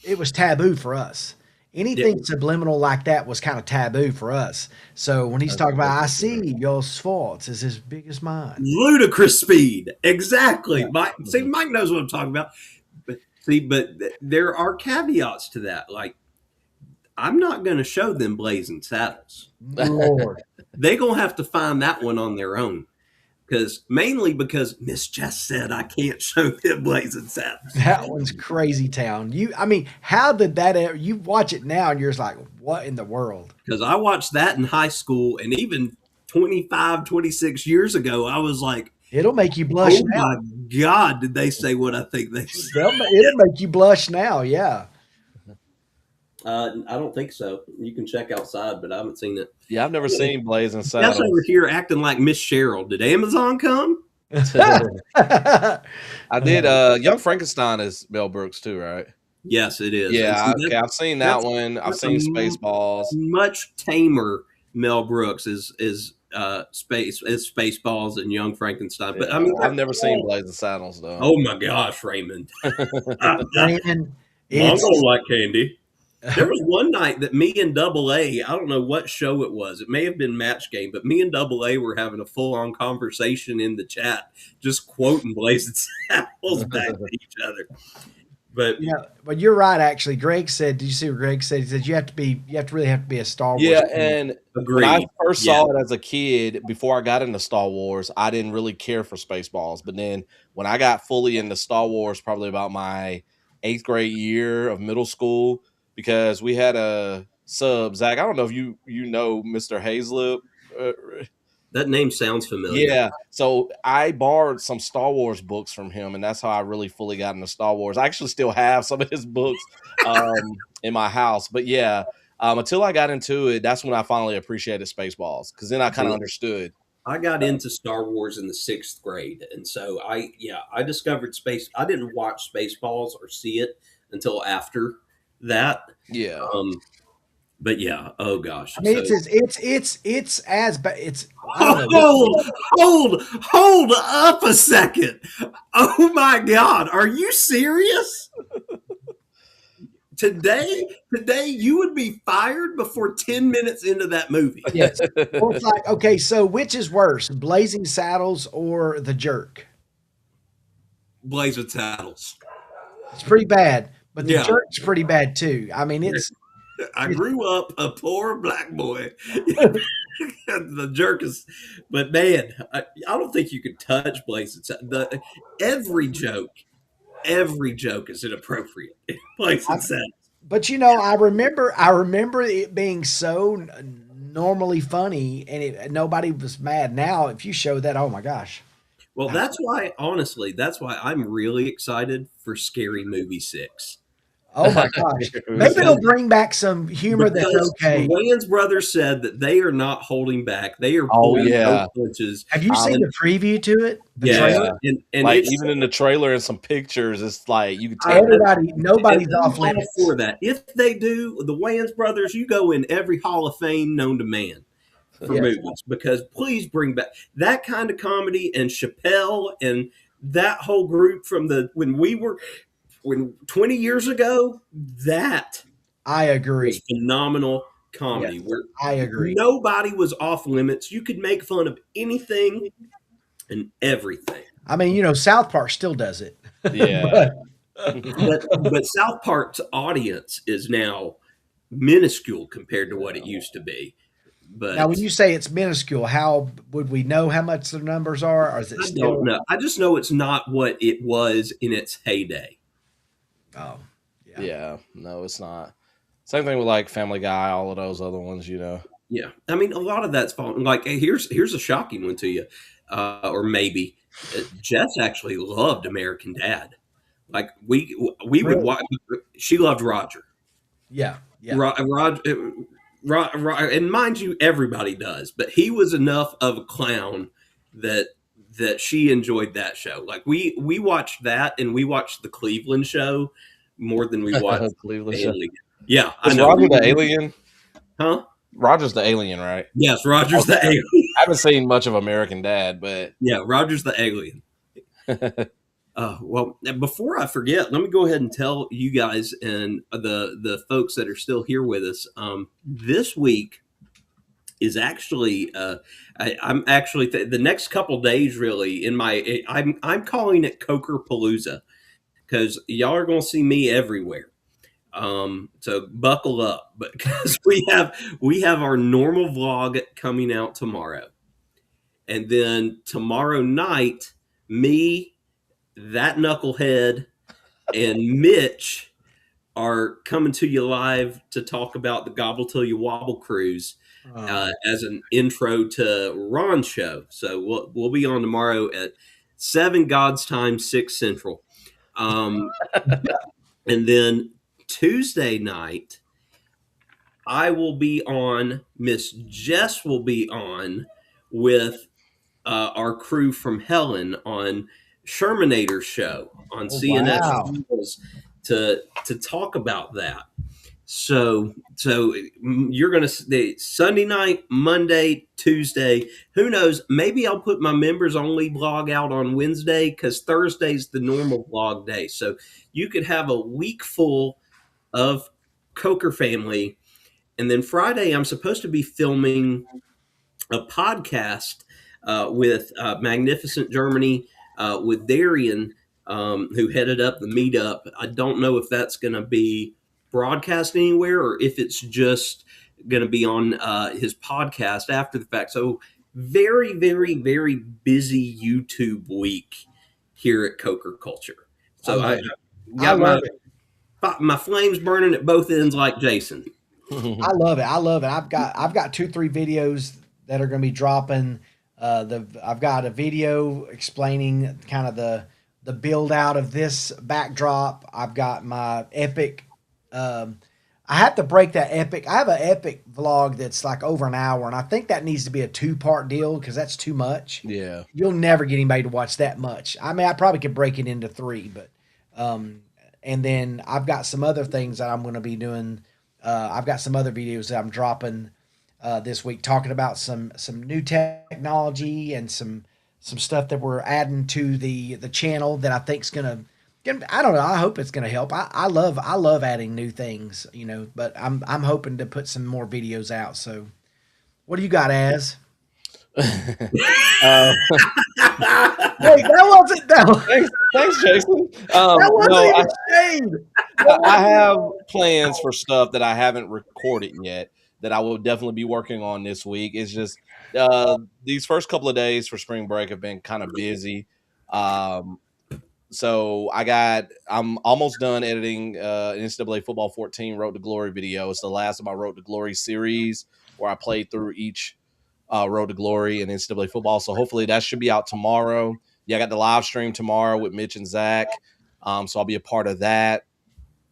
it was taboo for us. yeah, Anything subliminal like that was kind of taboo for us. So when he's talking about, I see your faults is as big as mine. ludicrous speed, exactly. Yeah. Mhm. Mike knows what I'm talking about. But see, there are caveats to that. Like I'm not going to show them Blazing Saddles. Lord, They're going to have to find that one on their own. Mainly because Miss Jess said I can't show them Blazing Saddles. that one's crazy town. How did that ever, you watch it now and you're just like, what in the world? Because I watched that in high school, and even 25, 26 years ago, I was like, It'll make you blush oh now. my God, did they say what I think they said? It'll make you blush now. Yeah. I don't think so. You can check outside, but I haven't seen it. Yeah, I've never seen Blazing Jess over Saddles. here acting like Miss Cheryl. Did Amazon come? I did. Young Frankenstein is Mel Brooks too, right? Yes, it is. And see, Yeah. Okay, I've seen that that's one. I've that's a seen Spaceballs. much tamer Mel Brooks is Spaceballs and Young Frankenstein. But Yeah, I've they're never seen all. Blazing Saddles though. Oh my gosh, Raymond. Brandon, Mom it's don't like candy. There was one night that me and Double A, I don't know what show it was. It may have been Match Game, but me and Double A were having a full-on conversation in the chat, just quoting Blazing Saddles back to each other. But but you're right. Actually, Greg said. Did you see what Greg said? He said you have to really have to be a Star Wars Yeah, fan. and when I agreed. first Yeah. saw it as a kid, before I got into Star Wars, I didn't really care for Spaceballs. But then when I got fully into Star Wars, probably about my 8th grade year of middle school, because we had a sub, Zach. I don't know if you know Mr. Hazlip. Uh, That name sounds familiar. Yeah. So I borrowed some Star Wars books from him, and that's how I really fully got into Star Wars. I actually still have some of his books in my house. But yeah, until I got into it, that's when I finally appreciated Spaceballs, because then I kind of understood. I got into Star Wars in the 6th grade, and so I discovered Space. I didn't watch Spaceballs or see it until after that. Yeah. But yeah, oh gosh. I mean, So, it's as bad. It's I don't know. hold up a second. Oh my God, are you serious? Today you would be fired before 10 minutes into that movie. Yes. Well, it's like, okay, so which is worse, Blazing Saddles or The Jerk? Blazing Saddles. It's pretty bad, but The Yeah. Jerk's pretty bad too. I mean, I grew up a poor black boy. The Jerk is, but man, I don't think you could touch Blazing Saddles. Every joke is inappropriate. Blazing Saddles. But I remember it being so normally funny, and nobody was mad. Now, if you show that, oh my gosh. Well, that's why I'm really excited for Scary Movie 6. Oh my gosh. Maybe it'll bring back some humor that's Because okay. the Wayans brothers said that they are not holding back. They are Oh, pulling yeah. no punches. Have you seen the preview to it? The Yeah, trailer? and Like it's, even in the trailer and some pictures, it's like you can tell. Nobody's and off I'm all limits. for that. If they do, the Wayans brothers, you go in every Hall of Fame known to man for Yes. movies, because please bring back that kind of comedy, and Chappelle and that whole group from when 20 years ago, that I was agree. phenomenal comedy. Yes, Where I agree. nobody was off limits. You could make fun of anything and everything. I mean, South Park still does it. Yeah. But South Park's audience is now minuscule compared to what it used to be. But Now, when you say it's minuscule, how would we know how much the numbers are? Or is it I still? don't know. I just know it's not what it was in its heyday. Oh, yeah. Yeah. No, it's not. Same thing with like Family Guy, all of those other ones, Yeah, I mean, a lot of that's falling. Like, hey, here's a shocking one to you, or maybe Jess actually loved American Dad. Like we would Really? watch. She loved Roger. Yeah. Yeah. And mind you, everybody does, but he was enough of a clown that she enjoyed that show. Like we watched that, and we watched the Cleveland show more than we watched Cleveland show. Alien. Yeah, I Is know. Roger the alien? Huh? Roger's the alien, right? Yes, Roger's the Okay. alien. I haven't seen much of American Dad, but Yeah, Roger's the alien. Well, before I forget, let me go ahead and tell you guys and the folks that are still here with us. This week is actually I'm actually the next couple days really in my I'm calling it CokerPalooza, because y'all are going to see me everywhere. So buckle up, but because we have our normal vlog coming out tomorrow, and then tomorrow night, me, that knucklehead, and Mitch are coming to you live to talk about the Gobble Till You Wobble cruise as an intro to Ron's show. So we'll be on tomorrow at 7 God's time, 6 Central. And then Tuesday night, I will be on, Miss Jess will be on with our crew from Helen on Shermanator's show on CNS wow. News to talk about that. So you're going to Sunday night, Monday, Tuesday. Who knows? Maybe I'll put my members only vlog out on Wednesday, because Thursday's the normal vlog day. So you could have a week full of Coker family, and then Friday I'm supposed to be filming a podcast with Magnificent Germany with Darian, who headed up the meetup. I don't know if that's going to be broadcast anywhere or if it's just going to be on his podcast after the fact. So very, very, very busy YouTube week here at CokerCulture. So I got my flames burning at both ends like Jason. I love it. I've got 2-3 videos that are going to be dropping I've got a video explaining kind of the build out of this backdrop. I've got my epic. Um, I have to break that epic. I have an epic vlog that's like over an hour, and I think that needs to be a two-part deal because that's too much. Yeah. You'll never get anybody to watch that much. I mean, I probably could break it into three, but and then I've got some other things that I'm going to be doing. I've got some other videos that I'm dropping this week, talking about some new technology and some stuff that we're adding to the channel that I think's gonna. I don't know. I hope it's gonna help. I love adding new things, But I'm hoping to put some more videos out. So, what do you got, Az? Uh, Wait, that wasn't thanks, Jason. that wasn't No, even shade. I have plans for stuff that I haven't recorded yet that I will definitely be working on this week. It's just these first couple of days for spring break have been kind of busy. Um, so I'm almost done editing an NCAA Football 14 Road to Glory video. It's the last of my Road to Glory series where I played through each Road to Glory and NCAA football. So hopefully that should be out tomorrow. Yeah, I got the live stream tomorrow with Mitch and Zach. So I'll be a part of that.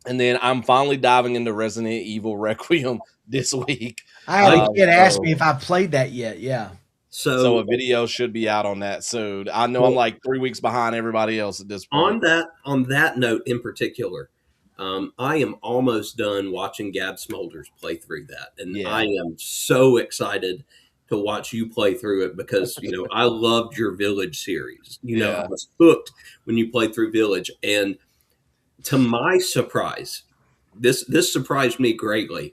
And then I'm finally diving into Resident Evil Requiem this week. I had a kid ask me if I played that yet. Yeah. So a video should be out on that soon. I know I'm like 3 weeks behind everybody else at this point. On that note in particular, I am almost done watching Gab Smolders play through that, and I am so excited to watch you play through it because I loved your Village series. I was hooked when you played through Village, and to my surprise, this surprised me greatly.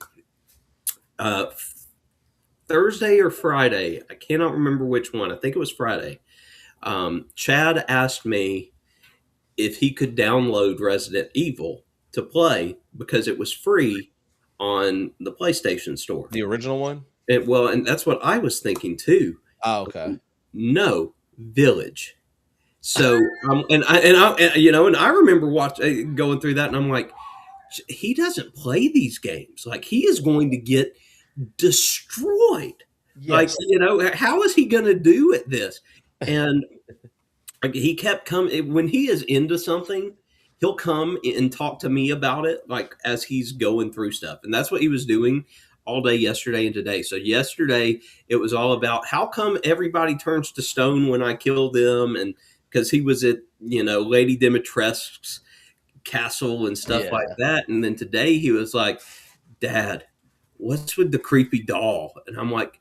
Thursday or Friday, I cannot remember which one. I think it was Friday. Chad asked me if he could download Resident Evil to play because it was free on the PlayStation Store. The original one? And that's what I was thinking too. Oh, okay. No, Village. So, and I remember going through that, and I'm like, he doesn't play these games. Like, he is going to get destroyed. Yes. Like, how is he going to do at this? And he kept coming. When he is into something, he'll come and talk to me about it, like as he's going through stuff. And that's what he was doing all day yesterday and today. So yesterday it was all about how come everybody turns to stone when I kill them, and because he was at Lady Dimitrescu's castle and stuff like that. And then today he was like, Dad, what's with the creepy doll? And I'm like,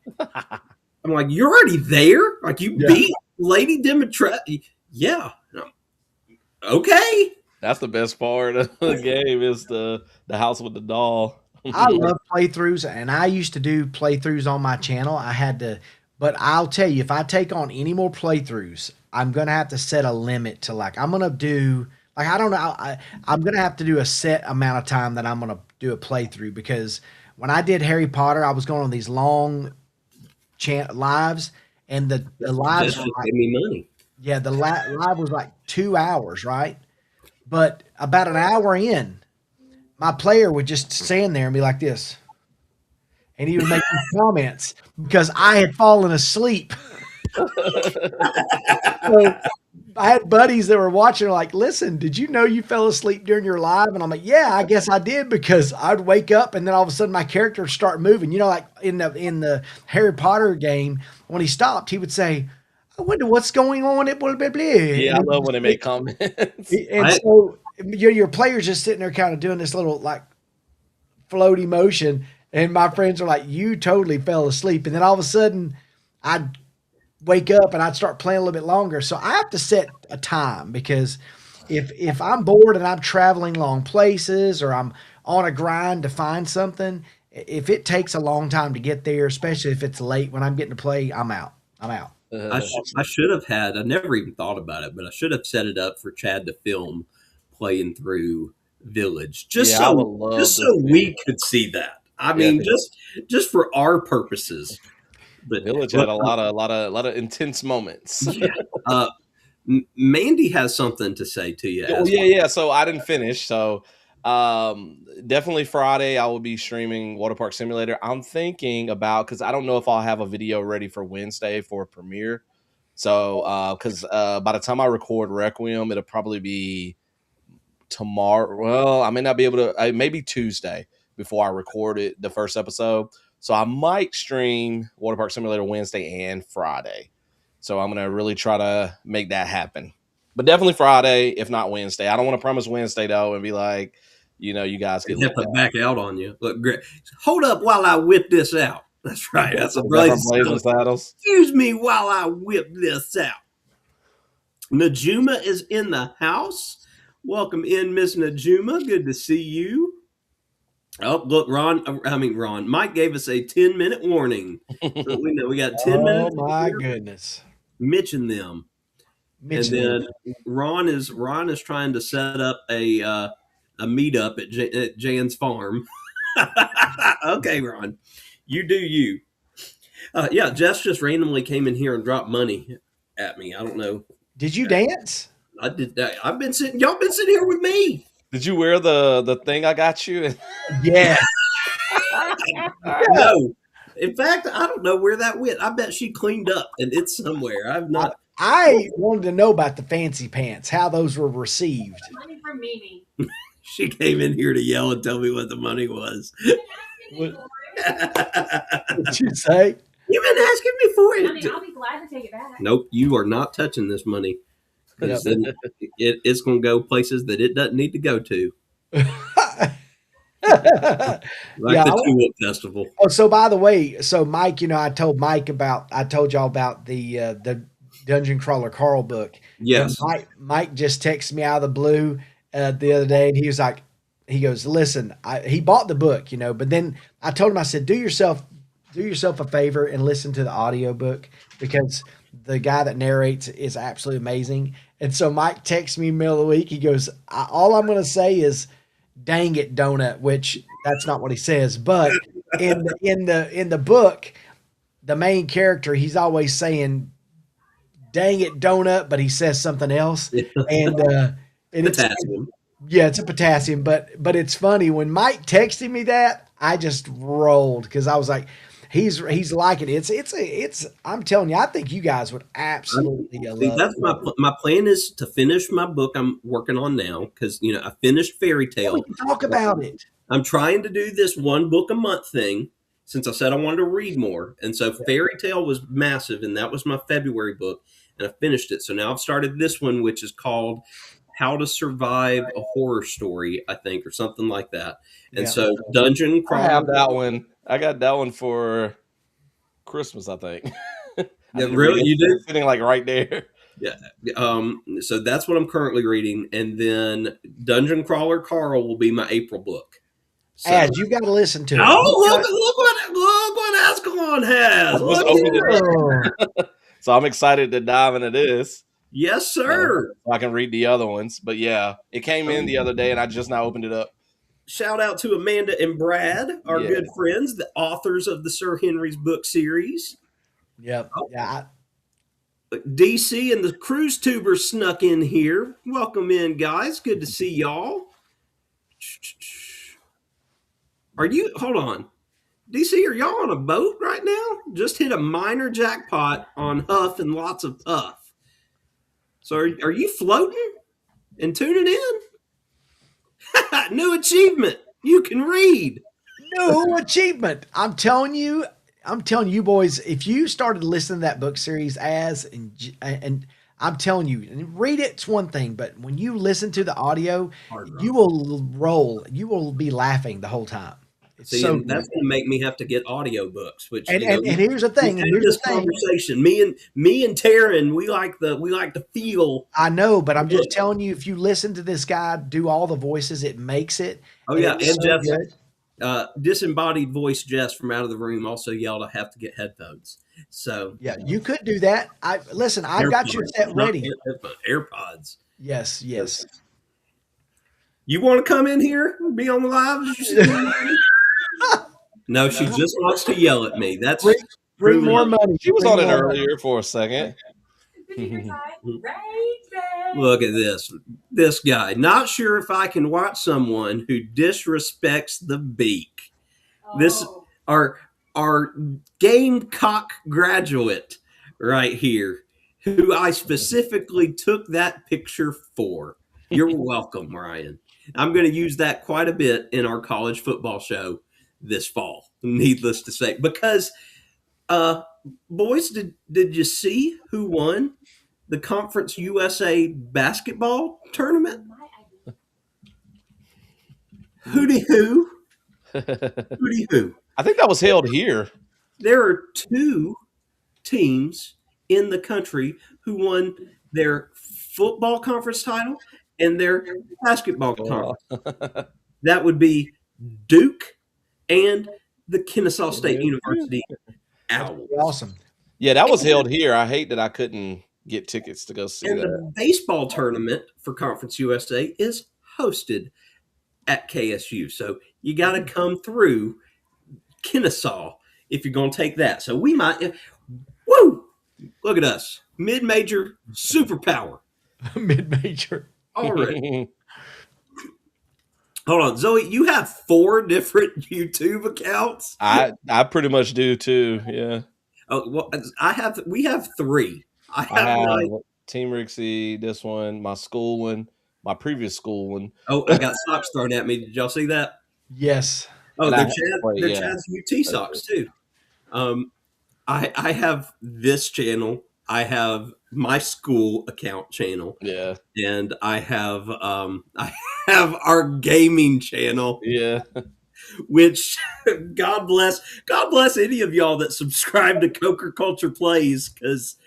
you're already there? Like, you beat Lady Dimitrescu? Yeah. Okay. That's the best part of the game is the house with the doll. I love playthroughs, and I used to do playthroughs on my channel. But I'll tell you, if I take on any more playthroughs, I'm going to have to set a limit to I'm going to do, I don't know, I'm going to have to do a set amount of time that I'm going to do a playthrough, because when I did Harry Potter, I was going on these long lives, and the lives Just give me money. Yeah, the live was like 2 hours, right? But about an hour in, my player would just stand there and be like this. And he would make comments because I had fallen asleep. So I had buddies that were watching, like, listen, did you know you fell asleep during your live? And I'm like, yeah, I guess I did, because I'd wake up and then all of a sudden my character would start moving. Like in the Harry Potter game, when he stopped, he would say, I wonder what's going on at blah, blah, blah. Yeah, I love when they make comments. And so your player's just sitting there kind of doing this little like floaty motion. And my friends are like, you totally fell asleep. And then all of a sudden I'd wake up and I'd start playing a little bit longer. So I have to set a time, because if I'm bored and I'm traveling long places, or I'm on a grind to find something, if it takes a long time to get there, especially if it's late when I'm getting to play, I'm out. I should have had, I never even thought about it, but I should have set it up for Chad to film playing through Village, just so we could see that. I mean, just for our purposes. But Village had a lot of intense moments. Mandy has something to say to you. Yeah. So I didn't finish. So Definitely Friday I will be streaming Water Park Simulator. I'm thinking about, because I don't know if I'll have a video ready for Wednesday for premiere. So because by the time I record Requiem, it'll probably be tomorrow. Well, I may not be able to, maybe Tuesday before I record it, the first episode. So I might stream Water Park Simulator Wednesday and Friday. So I'm gonna really try to make that happen. But definitely Friday, if not Wednesday. I don't want to promise Wednesday though and be like, you guys get They have left to out. back out on you. Look, great. Hold up while I whip this out. That's right. That's a Is that from Blazing Blazing Saddles. Saddles. Excuse me while I whip this out. Najuma is in the house. Welcome in, Miss Najuma. Good to see you. Oh, look, Ron. Mike gave us a 10-minute warning. So we know we got 10 Oh minutes. my goodness. Mitching them. Mitch, And then Ron is trying to set up a meetup at Jan's farm. Okay, Ron, you do you. Yeah, Jess just randomly came in here and dropped money at me. I don't know. did you dance? I did that. I've been sitting. Y'all been sitting here with me. Did you wear the thing I got you? Yeah. No. In fact, I don't know where that went. I bet she cleaned up and it's somewhere. I've not. I wanted to know about the fancy pants, how those were received. Money from Mimi. She came in here to yell and tell me what the money was. What You've did you say? been asking me for I mean, it. I'll be glad to take it back. Nope, you are not touching this money. 'Cause then it's going to go places that it doesn't need to go to, like Yeah, the Tulip Festival. Oh, so by the way, so Mike, I told y'all about the Dungeon Crawler Carl book. Yes. And Mike just texted me out of the blue the other day, and he was like, he goes, listen, he bought the book, but then I told him, I said, do yourself a favor and listen to the audiobook, because the guy that narrates is absolutely amazing. And so Mike texts me middle of the week. He goes, all I'm going to say is, dang it, donut, which that's not what he says, but in the book, the main character, he's always saying, dang it, donut, but he says something else. And it's Potassium. it's a potassium, but it's funny when Mike texted me that, I just rolled, because I was like, he's liking it. It's I'm telling you, I think you guys would absolutely love See, that's it. my plan is to finish my book I'm working on now, because I finished Fairy Yeah, Tale. we can talk about it. I'm trying to do this one book a month thing, since I said I wanted to read more. And so Fairy Tale was massive, and that was my February book, and I finished it. So now I've started this one, which is called How to Survive a Horror Story, I think, or something like that. And Yeah. so Dungeon I have Crawler. that one. I got that one for Christmas, I think. I Yeah, need to really? read it. You did? It's sitting like right there. Yeah. So that's what I'm currently reading. And then Dungeon Crawler Carl will be my April book. So, As you got to listen to it. look what Azkhalon has. I just Look opened at it it. up. So I'm excited to dive into this. Yes, sir. So I can read the other ones. But yeah, it came in the other day and I just now opened it up. Shout out to Amanda and Brad, our Yeah. good friends, the authors of the Sir Henry's book series. Yep. Yeah. DC and the Cruise Tubers snuck in here. Welcome in, guys. Good to see y'all. Hold on. DC, are y'all on a boat right now? Just hit a minor jackpot on Huff and lots of puff. So are you floating and tuning in? New achievement. You can read. New achievement. I'm telling you boys, if you started listening to that book series and I'm telling you, and read it's one thing, but when you listen to the audio, you will roll. You will be laughing the whole time. It's See, so and that's going to make me have to get audiobooks, which and here's the thing. we And had here's this the thing. conversation. Me and Taryn, we like to feel. I know, but I'm just telling you, if you listen to this guy do all the voices, it makes it. Oh yeah, it's and so Jeff, good. disembodied voice Jess from out of the room also yelled, "I have to get headphones." So Yeah, you could do that. I've got your AirPods, set not ready. AirPods. Yes. You want to come in here and be on the live? No, she just wants to yell at me. That's Bring more money. She was Bring on it more money. earlier for a second. Raven. Look at this guy. Not sure if I can watch someone who disrespects the beak. This Oh. our Gamecock graduate right here, who I specifically took that picture for. You're welcome, Ryan. I'm going to use that quite a bit in our college football show this fall. Needless to say, because boys, did you see who won the Conference USA basketball tournament? My idea. Hooty hoo, hooty hoo. I think that was held here. There are two teams in the country who won their football conference title and their basketball Wow. conference. That would be Duke and the Kennesaw State University Owls. Awesome. Yeah, that was held here. I hate that I couldn't get tickets to go see And that. the baseball tournament for Conference USA is hosted at KSU. So you got to come through Kennesaw if you're going to take that. So we might, woo! Look at us, mid-major superpower. Mid-major. All right, hold on, Zoe. You have 4 different YouTube accounts. I pretty much do too. Yeah, Oh, well, we have 3. I I have have my. Team Rixie, this one, my school one, my previous school one. Oh, I got socks thrown at me. Did y'all see that? Yes. Oh, And I they're have- Chad. wait, They're yeah. Chad's UT socks too. I have this channel. I have my school account channel, Yeah, and I have I have our gaming channel, yeah. which God bless any of y'all that subscribe to CokerCulture Plays, because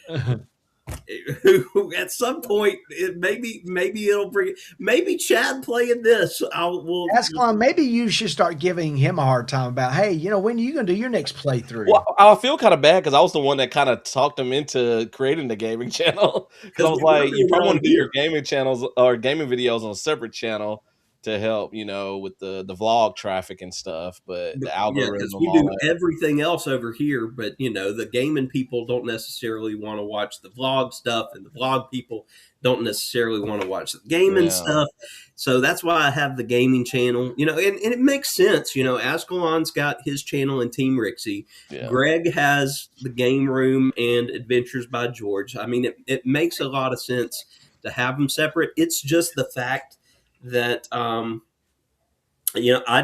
at some point maybe it'll bring maybe Chad playing this. We'll Azkhalon, maybe you should start giving him a hard time about, hey, when are you going to do your next playthrough? Well, I feel kind of bad because I was the one that kind of talked him into creating the gaming channel. Because I was we were like, you doing probably it want on to do your here. gaming channels or gaming videos on a separate channel to help, with the vlog traffic and stuff. But the Yeah, algorithm, because we all do that. everything else over here, but the gaming people don't necessarily want to watch the vlog stuff, and the vlog people don't necessarily want to watch the gaming Yeah. stuff. So that's why I have the gaming channel, and it makes sense. Azkhalon's got his channel and Team Rixie. Yeah. Greg has the Game Room and Adventures by George. I mean, it makes a lot of sense to have them separate. It's just the fact that I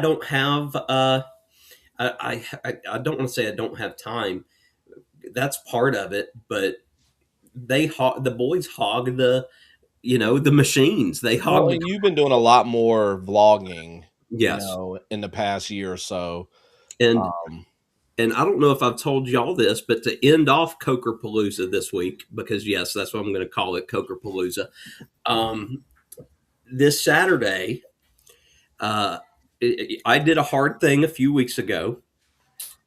don't have I don't want to say I don't have time. That's part of it, but the boys hog the machines. They hog Well, and you've been doing a lot more vlogging, yes, in the past year or so. and Um, and I don't know if I've told y'all this, but to end off Cokerpalooza this week, because yes, that's what I'm going to call it, Cokerpalooza. This Saturday, I did a hard thing a few weeks ago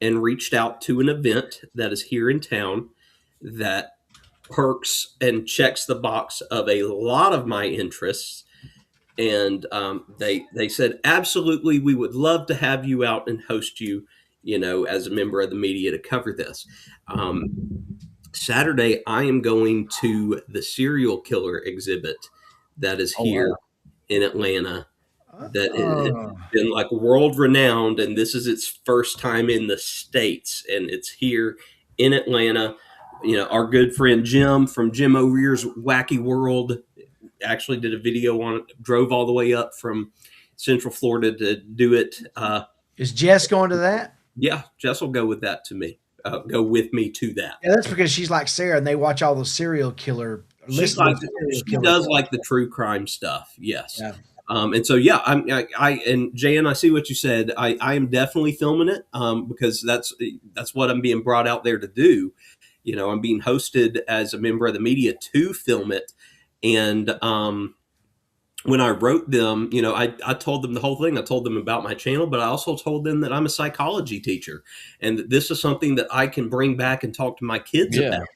and reached out to an event that is here in town that perks and checks the box of a lot of my interests. And they said, absolutely, we would love to have you out and host you, as a member of the media to cover this. Saturday, I am going to the serial killer exhibit that is here wow. in Atlanta. That has Oh. been like world renowned, and this is its first time in the States, and it's here in Atlanta. Our good friend Jim from Jim O'Rear's Wacky World actually did a video on it, drove all the way up from Central Florida to do it. Is Jess going to that? Yeah, Jess will go with that to me. Go with me to that. Yeah, that's because she's like Sarah and they watch all those serial killer. She does like the true crime stuff. Yes. Yeah. And so, yeah, and Jan, I see what you said. I am definitely filming it because that's what I'm being brought out there to do. I'm being hosted as a member of the media to film it. And when I wrote them, I told them the whole thing. I told them about my channel, but I also told them that I'm a psychology teacher and that this is something that I can bring back and talk to my kids Yeah, about.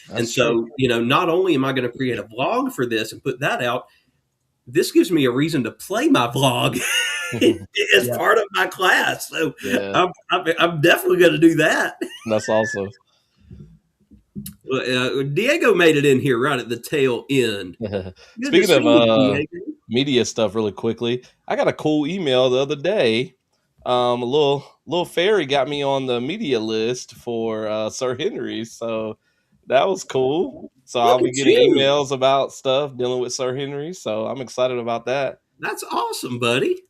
that's And so, not only am I going to create a vlog for this and put that out, this gives me a reason to play my vlog as Yeah. part of my class. So true. Yeah, I'm definitely going to do that. that's awesome. Diego made it in here right at the tail end. Good to Speaking see of you, Diego. media stuff, really quickly, I got a cool email the other day. A little fairy got me on the media list for Sir Henry, so that was cool. So Look I'll be at getting you. emails about stuff dealing with Sir Henry. So I'm excited about that. That's awesome, buddy.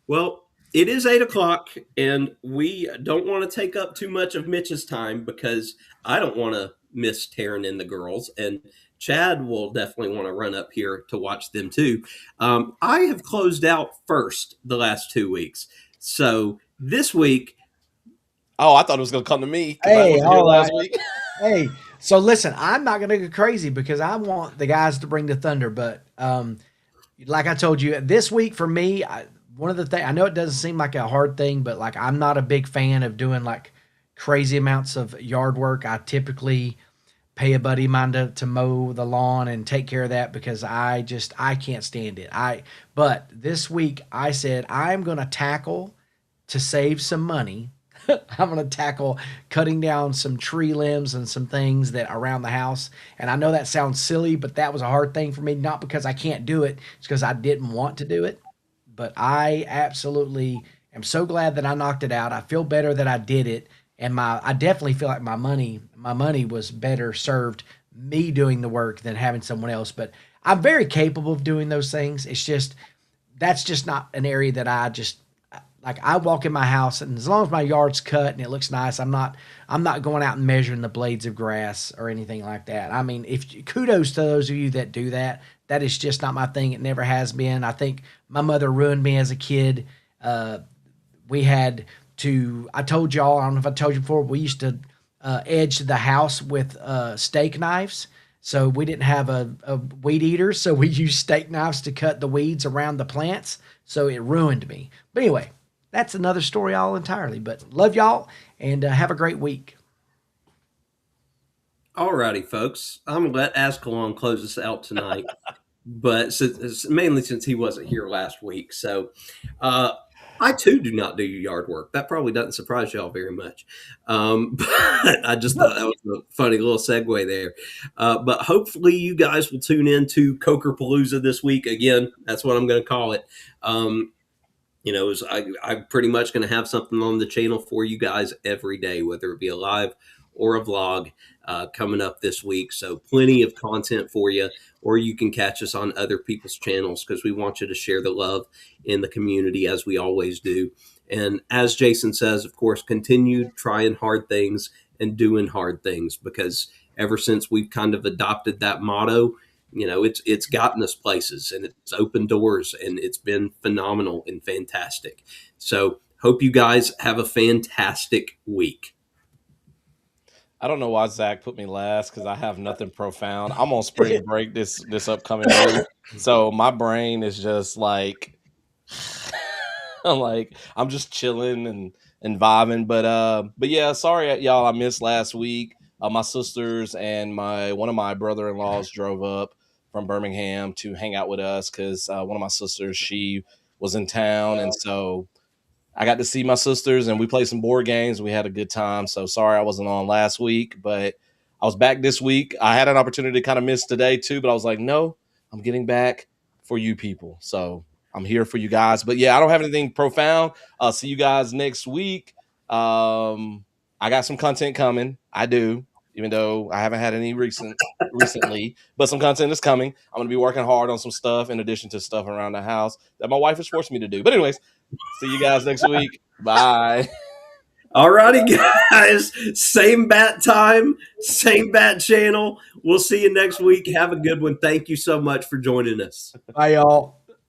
Well, it is 8 o'clock, and we don't want to take up too much of Mitch's time because I don't want to miss Taryn and the girls, and Chad will definitely want to run up here to watch them too. I have closed out first the last 2 weeks, so this week. Oh, I thought it was gonna come to me because I Hey, wasn't here all right. last week. Hey, so listen, I'm not gonna go crazy because I want the guys to bring the thunder, but like I told you, this week for me, one of the things I know it doesn't seem like a hard thing, but like I'm not a big fan of doing like crazy amounts of yard work. I typically pay a buddy of mine to mow the lawn and take care of that because I can't stand it. But this week I said I'm gonna tackle to save some money. I'm going to tackle cutting down some tree limbs and some things that around the house. And I know that sounds silly, but that was a hard thing for me, not because I can't do it, it's because I didn't want to do it. But I absolutely am so glad that I knocked it out. I feel better that I did it. And I definitely feel like my money was better served me doing the work than having someone else. But I'm very capable of doing those things. It's just, that's just not an area that I just, like I walk in my house and as long as my yard's cut and it looks nice, I'm not going out and measuring the blades of grass or anything like that. I mean, if kudos to those of you that do that, that is just not my thing. It never has been. I think my mother ruined me as a kid. We had to, I told y'all, I don't know if I told you before, we used to edge the house with steak knives. So we didn't have a weed eater. So we used steak knives to cut the weeds around the plants. So it ruined me. But anyway, that's another story all entirely. But love y'all and have a great week. Alrighty, folks. I'm gonna let Azkhalon close us out tonight, but mainly since he wasn't here last week. So I too do not do yard work. That probably doesn't surprise y'all very much. But I just thought that was a funny little segue there. But hopefully you guys will tune in to CokerPalooza this week. Again, that's what I'm going to call it. I'm pretty much going to have something on the channel for you guys every day, whether it be a live or a vlog coming up this week. So plenty of content for you, or you can catch us on other people's channels because we want you to share the love in the community as we always do. And as Jason says, of course, continue trying hard things and doing hard things, because ever since we've kind of adopted that motto, it's gotten us places and it's opened doors and it's been phenomenal and fantastic. So hope you guys have a fantastic week. I don't know why Zach put me last because I have nothing profound. I'm on spring break this upcoming week, so my brain is just like I'm just chilling and vibing. But yeah, sorry y'all, I missed last week. My sisters and one of my brother-in-laws drove up from Birmingham to hang out with us because one of my sisters, she was in town, and so I got to see my sisters and we played some board games. We had a good time. So sorry I wasn't on last week, but I was back this week. I had an opportunity to kind of miss today too, but I was like, no, I'm getting back for you people. So I'm here for you guys. But yeah, I don't have anything profound. I'll see you guys next week. I got some content coming. I do, even though I haven't had any recently, but some content is coming. I'm going to be working hard on some stuff in addition to stuff around the house that my wife has forced me to do. But anyways, see you guys next week. Bye. Alrighty, guys. Same bat time, same bat channel. We'll see you next week. Have a good one. Thank you so much for joining us. Bye, y'all.